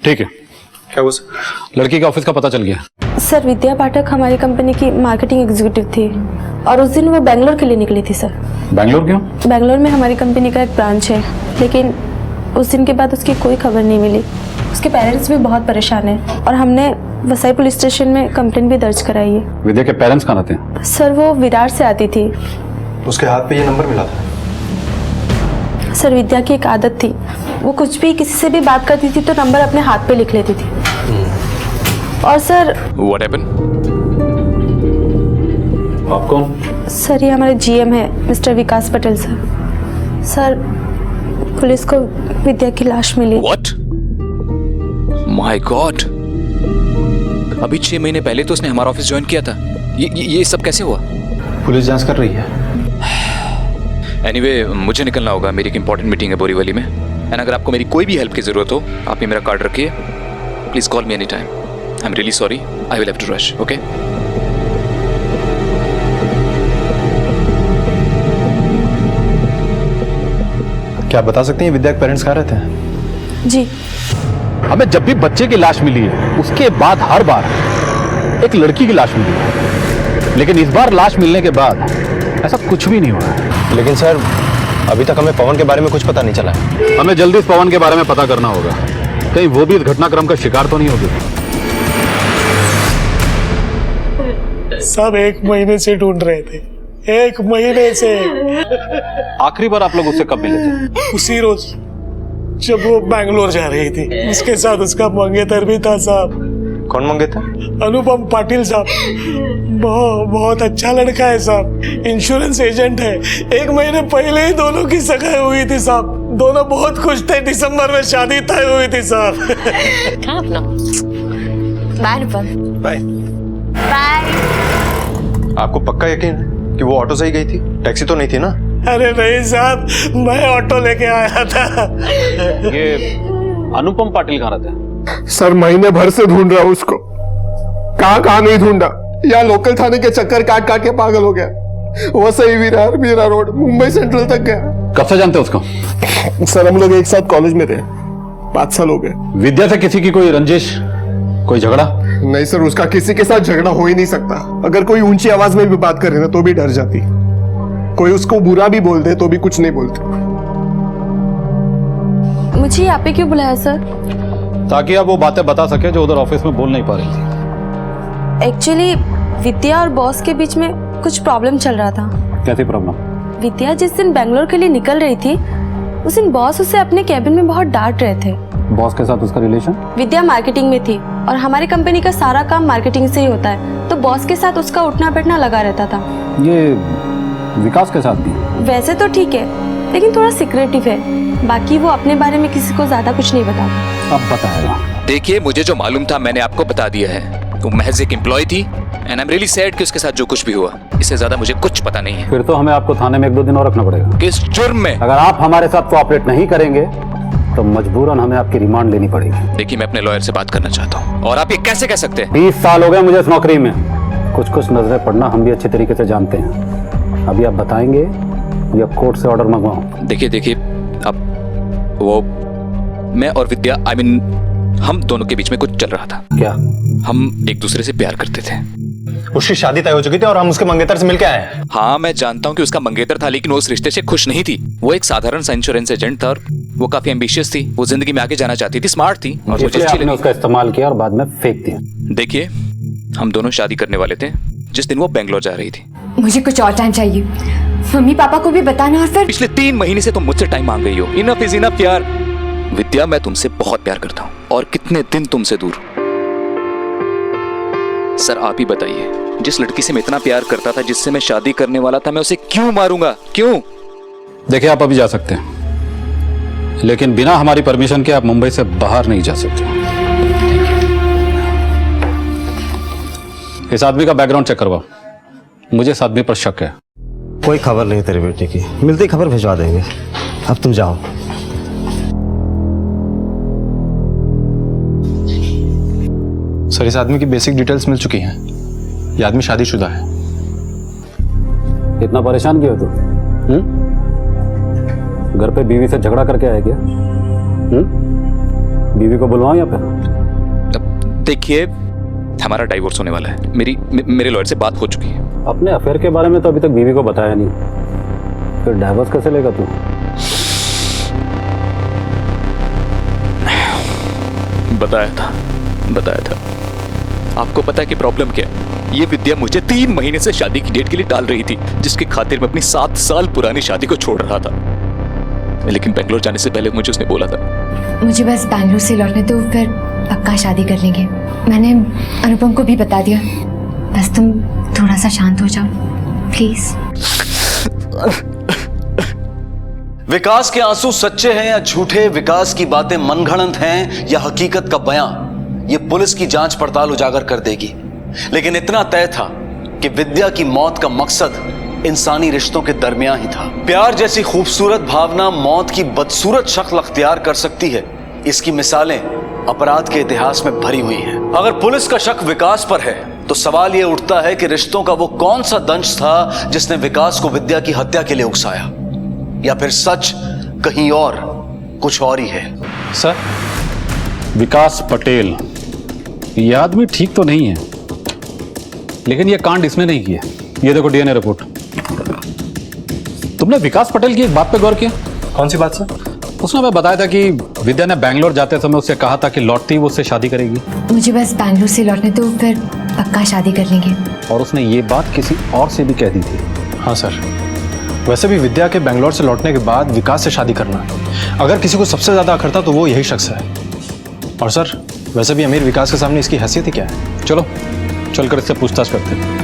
[SPEAKER 12] ठीक है।
[SPEAKER 13] क्या हुआ सर?
[SPEAKER 12] लड़की के ऑफिस का पता चल गया।
[SPEAKER 8] सर विद्या पाठक हमारी कंपनी की मार्केटिंग एग्जीक्यूटिव थी और उस दिन वो बेंगलोर के लिए निकली थी सर।
[SPEAKER 12] बेंगलोर क्यों?
[SPEAKER 8] बेंगलोर में हमारी कंपनी का एक ब्रांच है, लेकिन उस दिन के बाद उसकी कोई खबर नहीं मिली। उसके पेरेंट्स भी बहुत परेशान हैं और हमने वसई पुलिस स्टेशन में कंप्लेंट भी दर्ज कराई है।
[SPEAKER 12] विद्या के पेरेंट्स कहाँ रहते हैं?
[SPEAKER 8] सर वो विरार से आती थी।
[SPEAKER 13] उसके हाथ पे ये नंबर मिला था।
[SPEAKER 8] सर विद्या की एक आदत थी, वो कुछ भी किसी से भी बात करती थी तो नंबर अपने हाथ पे लिख लेती थी। और सर
[SPEAKER 22] What happened?
[SPEAKER 12] आप कौन?
[SPEAKER 8] सर ये हमारे जीएम है मिस्टर विकास पटेल सर। सर पुलिस को विद्या की लाश मिली।
[SPEAKER 22] What? My God! अभी 6 महीने पहले तो उसने हमारा ऑफिस ज्वाइन किया था। ये सब कैसे हुआ?
[SPEAKER 13] पुलिस जांच कर रही है।
[SPEAKER 22] एनीवे मुझे निकलना होगा, मेरी एक इंपॉर्टेंट मीटिंग है बोरीवली में। एंड अगर आपको मेरी कोई भी हेल्प की जरूरत हो, आप ये मेरा कार्ड रखिए। Please call me any time. I am really sorry, I will have to rush. Okay?
[SPEAKER 13] क्या आप बता सकते हैं विद्या के पेरेंट्स कहाँ रहते हैं?
[SPEAKER 8] जी।
[SPEAKER 12] हमें जब भी बच्चे की लाश मिली है उसके बाद हर बार एक लड़की की लाश मिली है, लेकिन इस बार लाश मिलने के बाद ऐसा कुछ भी नहीं हुआ।
[SPEAKER 13] लेकिन सर अभी तक हमें पवन के बारे में कुछ पता नहीं चला है।
[SPEAKER 12] हमें जल्दी इस पवन के बारे में पता करना होगा, कहीं वो भी इस घटनाक्रम का शिकार तो नहीं होगी।
[SPEAKER 7] सब 1 महीने से ढूंढ रहे थे, 1 महीने से।
[SPEAKER 12] आखिरी बार आप लोग उससे कब मिले थे?
[SPEAKER 7] उसी रोज जब वो बैंगलोर जा रही थी। उसके साथ उसका मंगेतर भी था साहब।
[SPEAKER 13] कौन मंगेतर?
[SPEAKER 7] अनुपम पाटिल साहब। बहुत अच्छा लड़का है साहब, इंश्योरेंस एजेंट है। 1 महीने पहले ही दोनों की सगाई हुई थी साहब। दोनों बहुत खुश थे, दिसंबर में शादी तय हुई थी साहब।
[SPEAKER 10] अपना बाय अनुपम।
[SPEAKER 7] Bye
[SPEAKER 10] bye.
[SPEAKER 13] आपको पक्का यकीन है कि वो ऑटो से ही गई थी, टैक्सी तो नहीं थी ना?
[SPEAKER 7] अरे नहीं साहब, मैं ऑटो लेके आया था।
[SPEAKER 12] ये अनुपम पाटिल कहाँ रहते हैं?
[SPEAKER 14] सर महीने भर से ढूंढ रहा हूँ उसको, कहाँ नहीं ढूंढा। यहाँ लोकल थाने के चक्कर काट के पागल हो गया। वसई विरार मीरा रोड मुंबई सेंट्रल तक गया।
[SPEAKER 12] कब से जानते हो उसको?
[SPEAKER 14] सर हम लोग एक साथ कॉलेज में थे, 5 साल हो गए।
[SPEAKER 12] विद्या से किसी की कोई रंजिश, कोई झगड़ा?
[SPEAKER 14] नहीं सर, उसका किसी के साथ झगड़ा हो ही नहीं सकता। अगर कोई ऊंची आवाज में भी बात करे ना तो भी डर जाती। कोई उसको बुरा भी बोल दे तो भी कुछ नहीं बोलते।
[SPEAKER 8] मुझे यहाँ पे क्यों बुलाया सर?
[SPEAKER 12] ताकि आप वो बातें बता सके जो उधर ऑफिस में बोल नहीं पा रही थी।
[SPEAKER 8] एक्चुअली विद्या और बॉस के बीच में कुछ प्रॉब्लम चल रहा था।
[SPEAKER 12] कैसी प्रॉब्लम?
[SPEAKER 8] विद्या जिस दिन बेंगलोर के लिए निकल रही थी उस दिन बॉस उसे अपने कैबिन में बहुत डांट रहे थे।
[SPEAKER 12] बॉस के साथ उसका रिलेशन?
[SPEAKER 8] विद्या मार्केटिंग में थी और हमारी कंपनी का सारा काम मार्केटिंग से ही होता है, तो बॉस के साथ उसका उठना बैठना लगा रहता था।
[SPEAKER 12] ये विकास के साथ भी?
[SPEAKER 8] वैसे तो ठीक है, लेकिन थोड़ा सीक्रेटिव है। बाकी वो अपने बारे में किसी को ज्यादा कुछ नहीं बताता।
[SPEAKER 12] अब बताएगा।
[SPEAKER 22] देखिए मुझे जो मालूम था मैंने आपको बता दिया है। वो महज एक एम्प्लॉय थी and I am really sad कि उसके साथ जो कुछ भी हुआ, इससे ज्यादा मुझे कुछ पता नहीं है।
[SPEAKER 12] फिर तो हमें आपको थाने में 1-2 दिन और रखना पड़ेगा।
[SPEAKER 22] किस जुर्म में?
[SPEAKER 12] अगर आप हमारे साथ कोऑपरेट नहीं करेंगे तो मजबूरन हमें आपकी रिमांड लेनी पड़ेगी।
[SPEAKER 16] देखिए, मैं अपने लॉयर से बात करना चाहता हूँ, और आप ये कैसे कह सकते हैं?
[SPEAKER 12] 20 साल हो गए मुझे इस नौकरी में, कुछ कुछ नजरें पड़ना हम भी अच्छे तरीके से जानते हैं। अभी आप बताएंगे या कोर्ट से ऑर्डर मंगवाऊं?
[SPEAKER 16] देखिए, अब वो मैं और विद्या, हम दोनों के बीच में कुछ चल रहा था।
[SPEAKER 12] क्या?
[SPEAKER 16] हम एक दूसरे से प्यार करते थे।
[SPEAKER 13] उसकी शादी तय हो चुकी थी और हम उसके मंगेतर से मिलके आए हैं।
[SPEAKER 16] हाँ, मैं जानता हूँ कि उसका मंगेतर था, लेकिन वो उस रिश्ते से खुश नहीं थी। वो एक साधारण सा इंश्योरेंस एजेंट था और वो काफी एम्बिशियस थी। वो जिंदगी में आगे जाना चाहती थी, स्मार्ट थी, और मुझे अच्छी लगी।
[SPEAKER 12] उसका इस्तेमाल किया और बाद में फेंक दिया।
[SPEAKER 16] देखिए, हम दोनों शादी करने वाले थे जिस दिन वो बेंगलोर जा रही थी।
[SPEAKER 10] मुझे कुछ और टाइम चाहिए, मम्मी पापा को भी बताना। और फिर
[SPEAKER 16] पिछले 3 महीने से तुम मुझसे टाइम मांग रही हो। इनफ इज इनफ यार। विद्या, मैं तुमसे बहुत प्यार करता हूँ, और कितने दिन तुमसे दूर। सर, आप ही बताइए, जिस लड़की से मैं इतना प्यार करता था, जिससे मैं शादी करने वाला था, मैं उसे क्यों मारूंगा? क्यों?
[SPEAKER 12] देखिए, आप अभी जा सकते हैं, लेकिन बिना हमारी परमिशन के आप मुंबई से बाहर नहीं जा सकते। इस आदमी का बैकग्राउंड चेक करवाओ, मुझे इस आदमी पर शक है।
[SPEAKER 19] कोई खबर नहीं तेरे बेटे की, मिलती खबर भिजवा देंगे। अब तुम जाओ।
[SPEAKER 13] सर, इस आदमी की बेसिक डिटेल्स मिल चुकी हैं। ये आदमी शादीशुदा है।
[SPEAKER 12] इतना परेशान क्यों हो तू? घर पे बीवी से झगड़ा करके आया क्या? बीवी को बुलवाऊं या फिर?
[SPEAKER 16] देखिए, हमारा डाइवोर्स होने वाला है। मेरे लॉयर से बात हो चुकी है।
[SPEAKER 12] अपने अफेयर के बारे में तो अभी तक बीवी को बताया नहीं, फिर डाइवोर्स कैसे लेगा तू?
[SPEAKER 16] बताया था। आपको पता है कि प्रॉब्लम क्या है? ये विद्या मुझे 3 महीने से शादी की डेट के लिए टाल रही थी, जिसकी खातिर मैं अपनी 7 साल पुरानी शादी को छोड़ रहा था। लेकिन बेंगलोर जाने से पहले मुझे उसने बोला था,
[SPEAKER 10] मुझे बस बैंगलोर से लौटने दो, फिर पक्का शादी कर लेंगे। मैंने अनुपम को भी बता दिया, बस तुम थोड़ा सा शांत हो जाओ प्लीज।
[SPEAKER 3] विकास के आंसू सच्चे हैं या झूठे, विकास की बातें मनगढ़ंत हैं या हकीकत का बयां, ये पुलिस की जांच पड़ताल उजागर कर देगी। लेकिन इतना तय था कि विद्या की मौत का मकसद इंसानी रिश्तों के दरमियान ही था। प्यार जैसी खूबसूरत भावना मौत की बदसूरत शक्ल अख्तियार कर सकती है, इसकी मिसालें अपराध के इतिहास में भरी हुई हैं। अगर पुलिस का शक विकास पर है तो सवाल यह उठता है कि रिश्तों का वो कौन सा दंश था जिसने विकास को विद्या की हत्या के लिए उकसाया, या फिर सच कहीं और कुछ और ही है।
[SPEAKER 12] सर, विकास पटेल ये आदमी ठीक तो नहीं है, लेकिन ये कांड इसने नहीं किया। ये देखो डीएनए रिपोर्ट। तुमने विकास पटेल की एक बात पे गौर किया?
[SPEAKER 13] कौन सी बात सर?
[SPEAKER 12] उसने हमें बताया था कि विद्या ने बैंगलोर जाते समय उससे कहा था कि लौटती वो उससे शादी करेगी।
[SPEAKER 10] मुझे बस बैंगलोर से लौटने दो, फिर पक्का शादी कर लेंगे।
[SPEAKER 12] और उसने ये बात किसी और से भी कह दी थी।
[SPEAKER 13] हाँ सर, वैसे भी विद्या के बैंगलोर से लौटने के बाद विकास से शादी करना, अगर किसी को सबसे ज्यादा अखरता तो वो यही शख्स है। और सर, वैसे भी अमीर विकास के सामने इसकी हैसियत ही क्या है।
[SPEAKER 12] चलो चलकर इससे पूछताछ करते हैं।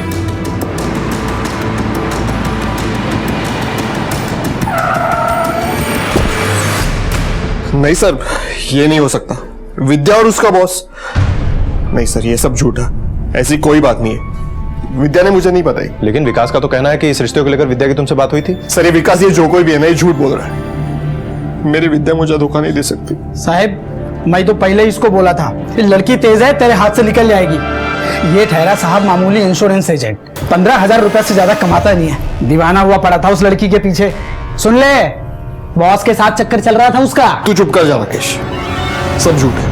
[SPEAKER 23] नहीं सर, ये नहीं हो सकता। विद्या और उसका बॉस, नहीं सर, ये सब झूठ है। ऐसी कोई बात नहीं है, विद्या ने मुझे नहीं बताई।
[SPEAKER 13] लेकिन विकास का तो कहना है कि इस रिश्ते को लेकर विद्या की तुमसे बात हुई थी।
[SPEAKER 23] सर, ये विकास, ये जो कोई भी है ना, ये झूठ बोल रहा है। मेरी विद्या मुझे धोखा नहीं दे सकती।
[SPEAKER 1] साहब, मैं तो पहले ही इसको बोला था, ये लड़की तेज है, तेरे हाथ से निकल जाएगी। ये ठहरा साहब मामूली इंश्योरेंस एजेंट, 15,000 रुपए से ज्यादा कमाता नहीं है। दीवाना हुआ पड़ा था उस लड़की के पीछे। सुन ले, बॉस के साथ चक्कर चल रहा था उसका।
[SPEAKER 23] तू चुप कर जा राकेश, सब झूठ है।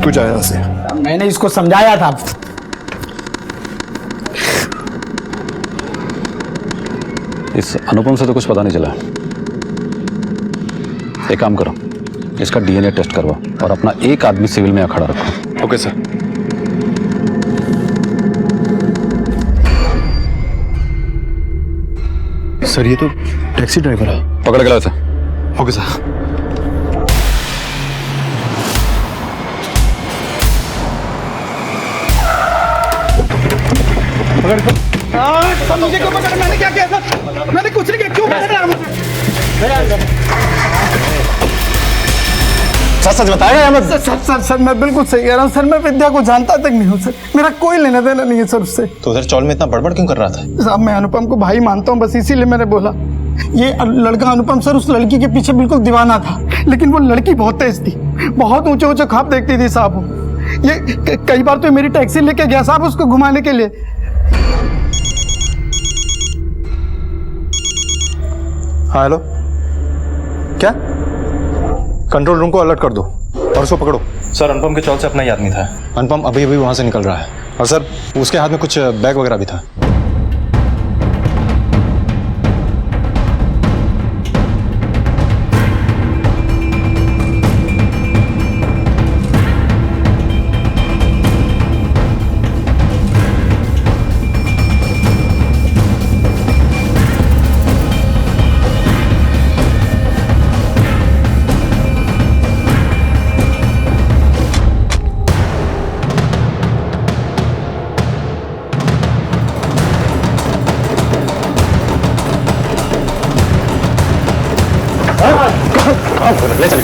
[SPEAKER 23] तू जा यहां से।
[SPEAKER 1] मैंने इसको समझाया था।
[SPEAKER 12] इस अनुपम से तो कुछ पता नहीं चला। एक काम करो, इसका डीएनए टेस्ट करवाओ और अपना एक आदमी सिविल में खड़ा रखो।
[SPEAKER 13] Okay sir. सर, ये तो टैक्सी ड्राइवर है।
[SPEAKER 12] पकड़ के लाओ इसे।
[SPEAKER 13] Okay sir.
[SPEAKER 1] मुझे क्यों पकड़? मैंने क्या किया सर? मैंने कुछ नहीं किया, क्यों पकड़ रहा मुझे?
[SPEAKER 13] सच सच बताएगा अहमद?
[SPEAKER 1] सर, मैं बिल्कुल सही कह रहा हूँ सर। मैं विद्या को जानता तक नहीं हूँ सर, मेरा कोई लेना देना नहीं है सर उससे।
[SPEAKER 13] तो उधर चौल में इतना बड़बड़ क्यों कर रहा था?
[SPEAKER 1] साहब, मैं अनुपम को भाई मानता हूँ, बस इसीलिए मैंने बोला। ये लड़का अनुपम सर उस लड़की के पीछे बिल्कुल दीवाना था, लेकिन वो लड़की बहुत तेज थी, बहुत ऊंचे ऊंचे ख्वाब देखती थी साहब वो। ये कई बार तो मेरी टैक्सी लेके गया साहब उसको घुमाने के लिए।
[SPEAKER 13] हाँ हेलो, क्या? कंट्रोल रूम को अलर्ट कर दो और उसको पकड़ो। सर अनुपम के चौल से अपना ही आदमी था। अनुपम अभी अभी वहां से निकल रहा है और सर उसके हाथ में कुछ बैग वगैरह भी था। ले चलिए।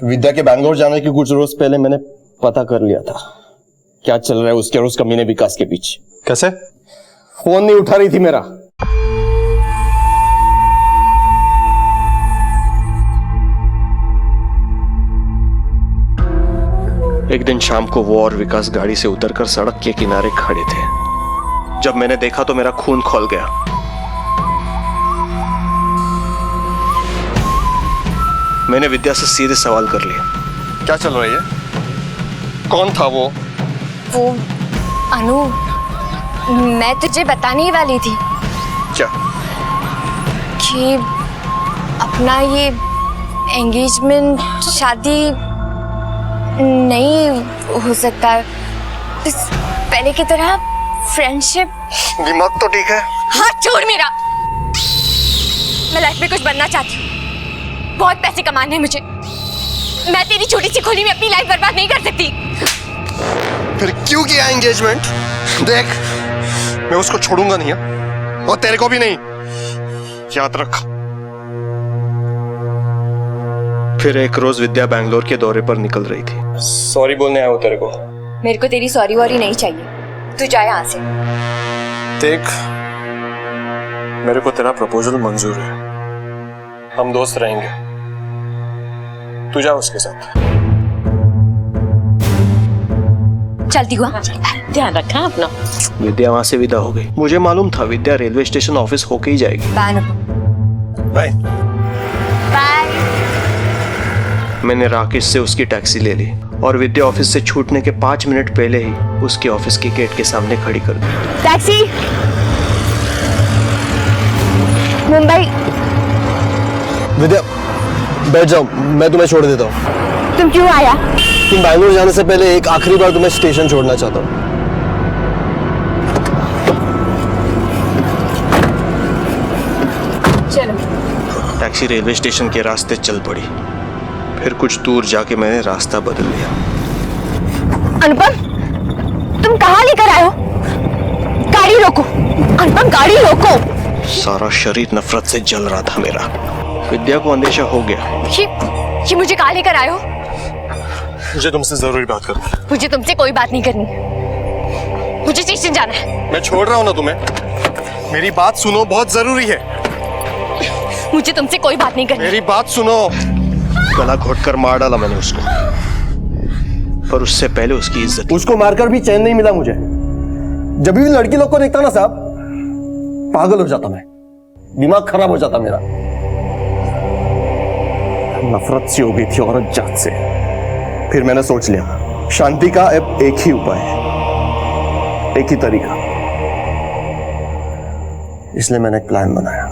[SPEAKER 23] विद्या के बैंगलोर जाने के कुछ रोज पहले मैंने पता कर लिया था क्या चल रहा है उसके और उस कमीने विकास के बीच।
[SPEAKER 13] कैसे?
[SPEAKER 23] फोन नहीं उठा रही थी मेरा। एक दिन शाम को वो और विकास गाड़ी से उतरकर सड़क के किनारे खड़े थे। जब मैंने देखा तो मेरा खून खौल गया। मैंने विद्या से सीधे सवाल कर लिया, क्या चल रही है? कौन था वो?
[SPEAKER 10] वो अनु, मैं तुझे बताने ही वाली थी।
[SPEAKER 23] क्या?
[SPEAKER 10] कि अपना ये एंगेजमेंट, शादी नहीं हो सकता, बस पहले की तरह फ्रेंडशिप।
[SPEAKER 23] दिमाग तो ठीक है?
[SPEAKER 10] हाथ छोड़ मेरा। मैं लाइफ में कुछ बनना चाहती हूँ, बहुत पैसे कमाने हैं मुझे। मैं तेरी छोटी सी खोली में अपनी लाइफ बर्बाद नहीं कर सकती।
[SPEAKER 23] फिर क्यों किया एंगेजमेंट? देख, मैं उसको छोड़ूंगा नहीं और तेरे को भी नहीं, याद रख। फिर एक रोज विद्या बैंगलोर के दौरे पर निकल रही थी। सॉरी बोलने आया हूं तेरे को।
[SPEAKER 10] मेरे को तेरी सॉरी वॉरी नहीं चाहिए, तू जा यहाँ से।
[SPEAKER 23] देख, मेरे को तेरा प्रपोजल मंजूर है, हम दोस्त रहेंगे, तू जा उसके साथ।
[SPEAKER 10] चलती हुआ ध्यान रखना अपना।
[SPEAKER 23] विद्या वहां से विदा हो गई। मुझे मालूम था विद्या रेलवे स्टेशन ऑफिस होके ही जाएगी।
[SPEAKER 10] Bye
[SPEAKER 23] bye.
[SPEAKER 10] बाय।
[SPEAKER 23] मैंने राकेश से उसकी टैक्सी ले ली और विद्या ऑफिस से छूटने के 5 मिनट पहले ही उसके ऑफिस के गेट के सामने खड़ी कर दी।
[SPEAKER 10] टैक्सी मुंबई।
[SPEAKER 23] विद्या बैठ जाओ, मैं तुम्हें छोड़ देता हूँ।
[SPEAKER 10] तुम क्यों आया?
[SPEAKER 23] तुम बैंगलोर जाने से पहले एक आखिरी बार तुम्हें स्टेशन छोड़ना चाहता हूँ।
[SPEAKER 10] चलो।
[SPEAKER 23] टैक्सी रेलवे स्टेशन के रास्ते चल पड़ी। फिर कुछ दूर जाके मैंने रास्ता बदल लिया।
[SPEAKER 10] अनुपम, तुम कहाँ लेकर आए हो? गाड़ी रोको अनुपम, गाड़ी रोको।
[SPEAKER 23] सारा शरीर नफरत से जल रहा था मेरा। विद्या को अंदेशा हो गया।
[SPEAKER 10] ये मुझे कहाँ लेकर आए हो?
[SPEAKER 23] मुझे तुमसे जरूरी बात करनी है।
[SPEAKER 10] मुझे तुमसे कोई बात नहीं करनी, मुझे स्टेशन जाना है।
[SPEAKER 23] मैं छोड़ रहा हूँ ना तुम्हें, मेरी बात सुनो, बहुत जरूरी है।
[SPEAKER 10] मुझे तुमसे कोई बात नहीं करनी।
[SPEAKER 23] मेरी बात सुनो। गला घोटकर मार डाला मैंने उसको, पर उससे पहले उसकी इज्जत। उसको मारकर भी चैन नहीं मिला मुझे। जब भी लड़की लोग को देखता ना साहब, पागल हो जाता मैं, दिमाग खराब हो जाता मेरा। नफरत सी हो गई थी औरत जात से। फिर मैंने सोच लिया, शांति का अब एक ही उपाय है, एक ही तरीका। इसलिए मैंने एक प्लान बनाया।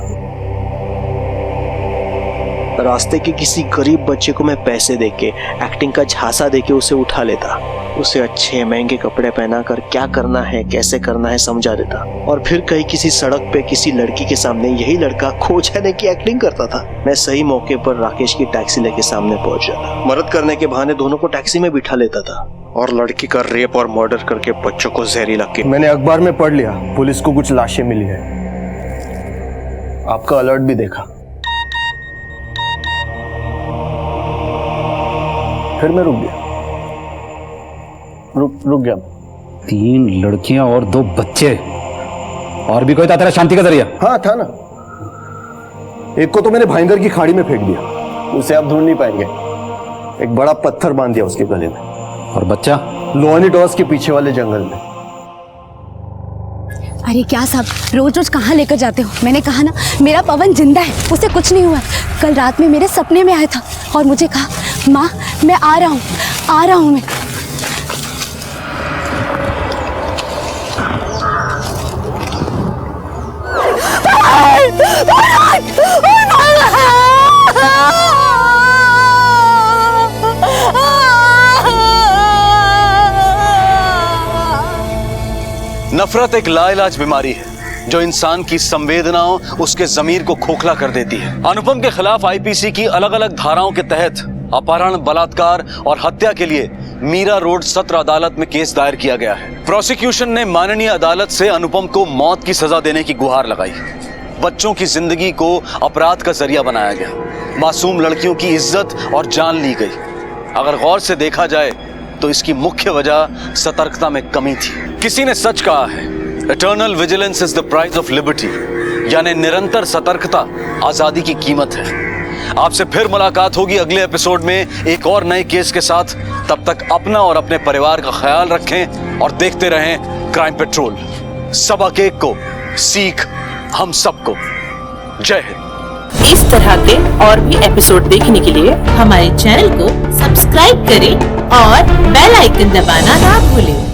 [SPEAKER 23] रास्ते के किसी गरीब बच्चे को मैं पैसे देके, एक्टिंग का झांसा देके उसे उठा लेता, उसे अच्छे महंगे कपड़े पहनाकर क्या करना है, कैसे करना है समझा देता, और फिर कहीं किसी सड़क पे किसी लड़की के सामने यही लड़का खो जाने की एक्टिंग करता था। मैं सही मौके पर राकेश की टैक्सी लेके सामने पहुंच जाता, मदद करने के बहाने दोनों को टैक्सी में बिठा लेता था, और लड़की का रेप और मर्डर करके बच्चों को जहरीला के। मैंने अखबार में पढ़ लिया, पुलिस को कुछ लाशें मिली है, आपका अलर्ट भी देखा। फिर मैं रुक गया।
[SPEAKER 3] 3 लड़कियां और 2 बच्चे, और भी कोई था तेरा शांति का जरिया?
[SPEAKER 14] हाँ था ना, एक को तो मैंने भाईंदर की खाड़ी में फेंक दिया, उसे आप ढूंढ नहीं पाएंगे। एक बड़ा पत्थर बांध दिया उसके गले में।
[SPEAKER 3] और बच्चा?
[SPEAKER 14] लोहानी टॉस के पीछे वाले जंगल में।
[SPEAKER 10] अरे क्या साहब, रोज रोज कहाँ लेकर जाते हो? मैंने कहा ना मेरा पवन जिंदा है, उसे कुछ नहीं हुआ। कल रात में मेरे सपने में आया था और मुझे कहा माँ मैं आ रहा हूँ मैं।
[SPEAKER 3] नफरत एक लाइलाज बीमारी है जो इंसान की संवेदनाओं, उसके जमीर को खोखला कर देती है। अनुपम के खिलाफ आईपीसी की अलग अलग धाराओं के तहत अपहरण, बलात्कार और हत्या के लिए मीरा रोड सत्र अदालत में केस दायर किया गया है। प्रोसिक्यूशन ने माननीय अदालत से अनुपम को मौत की सजा देने की गुहार लगाई। बच्चों की जिंदगी को अपराध का जरिया बनाया गया। मासूम लड़कियों की इज्जत और जान ली गई। अगर गौर से देखा जाए तो इसकी मुख्य वजह सतर्कता में कमी थी। किसी ने सच कहा है, eternal vigilance is the price of liberty, यानी निरंतर सतर्कता आजादी की कीमत है। आपसे फिर मुलाकात होगी अगले एपिसोड में एक और नए केस के साथ। तब तक अपना और अपने परिवार का ख्याल रखें और देखते रहें क्राइम पेट्रोल। सबक एक को सीख हम सबको। जय हिंद।
[SPEAKER 9] इस तरह के और भी एपिसोड देखने के लिए हमारे चैनल को सब्सक्राइब करें और बेल आइकन दबाना ना भूलें।